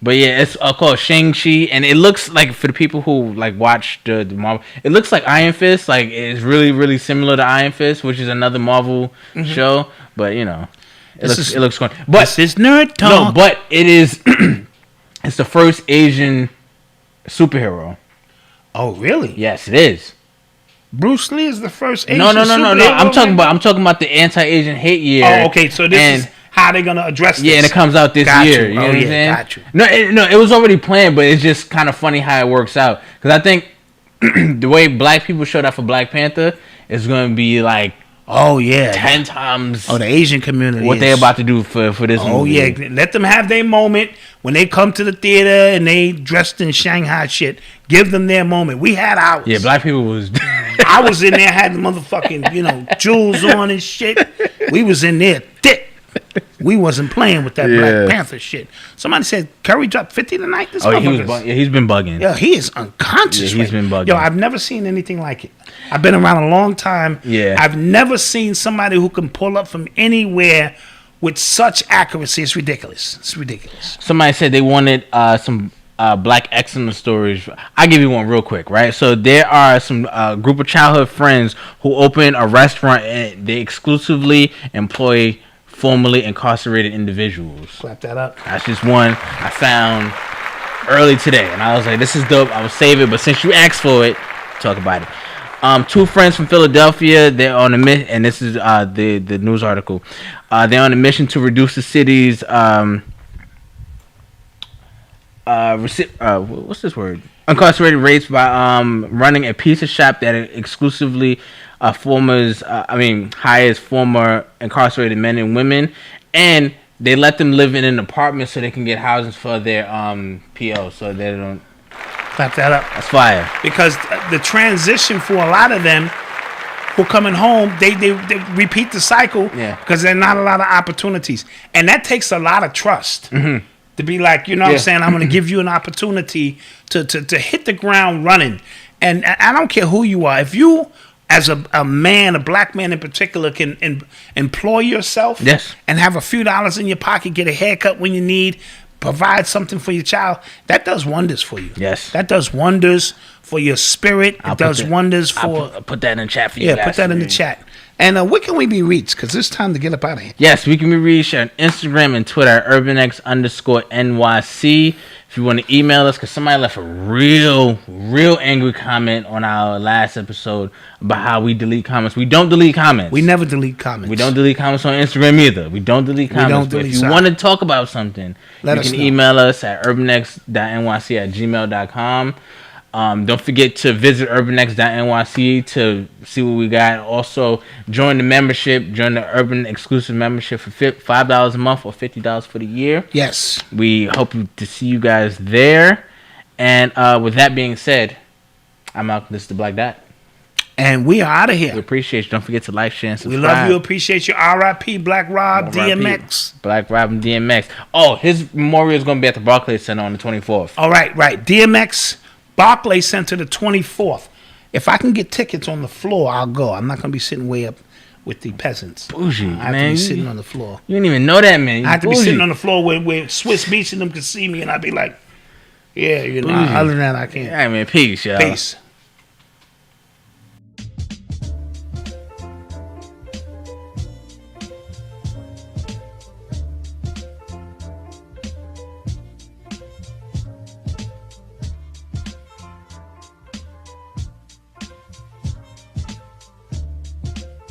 But yeah, it's called Shang-Chi, and it looks like, for the people who like watch the Marvel, it looks like Iron Fist. Like, it's really, really similar to Iron Fist, which is another Marvel show. But you know, it looks fun. But this is nerd talk. No, but it is. It's the first Asian superhero. Oh, really? Yes, it is. Bruce Lee is the first Asian No. superhero? I'm talking about the anti-Asian hate year. Oh, okay. So this is how they're gonna address this. Yeah, and it comes out this year. You know what I'm saying? Got you. No, it was already planned, but it's just kind of funny how it works out. Because I think the way black people showed up for Black Panther is going to be like, 10 times. Oh, the Asian community. What they're about to do for this movie. Oh yeah, let them have their moment when they come to the theater and they dressed in Shanghai shit. Give them their moment. We had ours. Yeah, black people was. I was in there, had the motherfucking jewels on and shit. We was in there thick. We wasn't playing with that Black Panther shit. Somebody said Curry dropped 50 tonight. This he's been bugging. Yeah, he is unconscious. Yeah, he's been bugging. Yo, I've never seen anything like it. I've been around a long time. Yeah, I've never seen somebody who can pull up from anywhere with such accuracy. It's ridiculous. It's ridiculous. Somebody said they wanted some Black excellence stories. I'll give you one real quick, right? So there are some group of childhood friends who open a restaurant and they exclusively employ formerly incarcerated individuals. Clap that up. That's just one I found early today, and I was like, this is dope. I will save it, but since you asked for it, talk about it. Two friends from Philadelphia, they're on a mission, and this is the news article. They're on a mission to reduce the city's what's this word? Incarcerated rates by running a pizza shop that exclusively hires former incarcerated men and women, and they let them live in an apartment so they can get housing for their PO, so they don't. Clap that up. That's fire. Because the transition for a lot of them who are coming home, they repeat the cycle because there are not a lot of opportunities, and that takes a lot of trust. Mm-hmm. To be like, you know what I'm saying? I'm going to give you an opportunity to hit the ground running. And I don't care who you are. If you, as a man, a black man in particular, can employ yourself and have a few dollars in your pocket, get a haircut when you need, provide something for your child, that does wonders for you. Yes. That does wonders for your spirit. It does wonders for... I'll put that in the chat for you guys. Yeah, put that in the chat. And where can we be reached? Because it's time to get up out of here. Yes, we can be reached on Instagram and Twitter at urbanx_NYC. If you want to email us, because somebody left a real angry comment on our last episode about how we delete comments. We don't delete comments. We never delete comments. We don't delete comments on Instagram either. We don't delete comments. But if you want to talk about something, you can email us at urbanx.nyc@gmail.com. Don't forget to visit urbanx.nyc to see what we got. Also, join the membership. Join the Urban exclusive membership for $5 a month or $50 for the year. Yes. We hope to see you guys there. And with that being said, I'm Malcolm. This is the Black Dot. And we are out of here. We appreciate you. Don't forget to like, share, and subscribe. We love you. Appreciate you. R.I.P. Black Rob DMX. Black Rob and DMX. Oh, his memorial is going to be at the Barclays Center on the 24th. All right. DMX. Barclays Center the 24th. If I can get tickets on the floor, I'll go. I'm not going to be sitting way up with the peasants. Bougie, I have to be sitting on the floor. You didn't even know that, man. I have to be sitting on the floor where Swiss Beats and them can see me, and I'd be like, yeah, other than that, I can't. All right, man. Peace, y'all. Peace.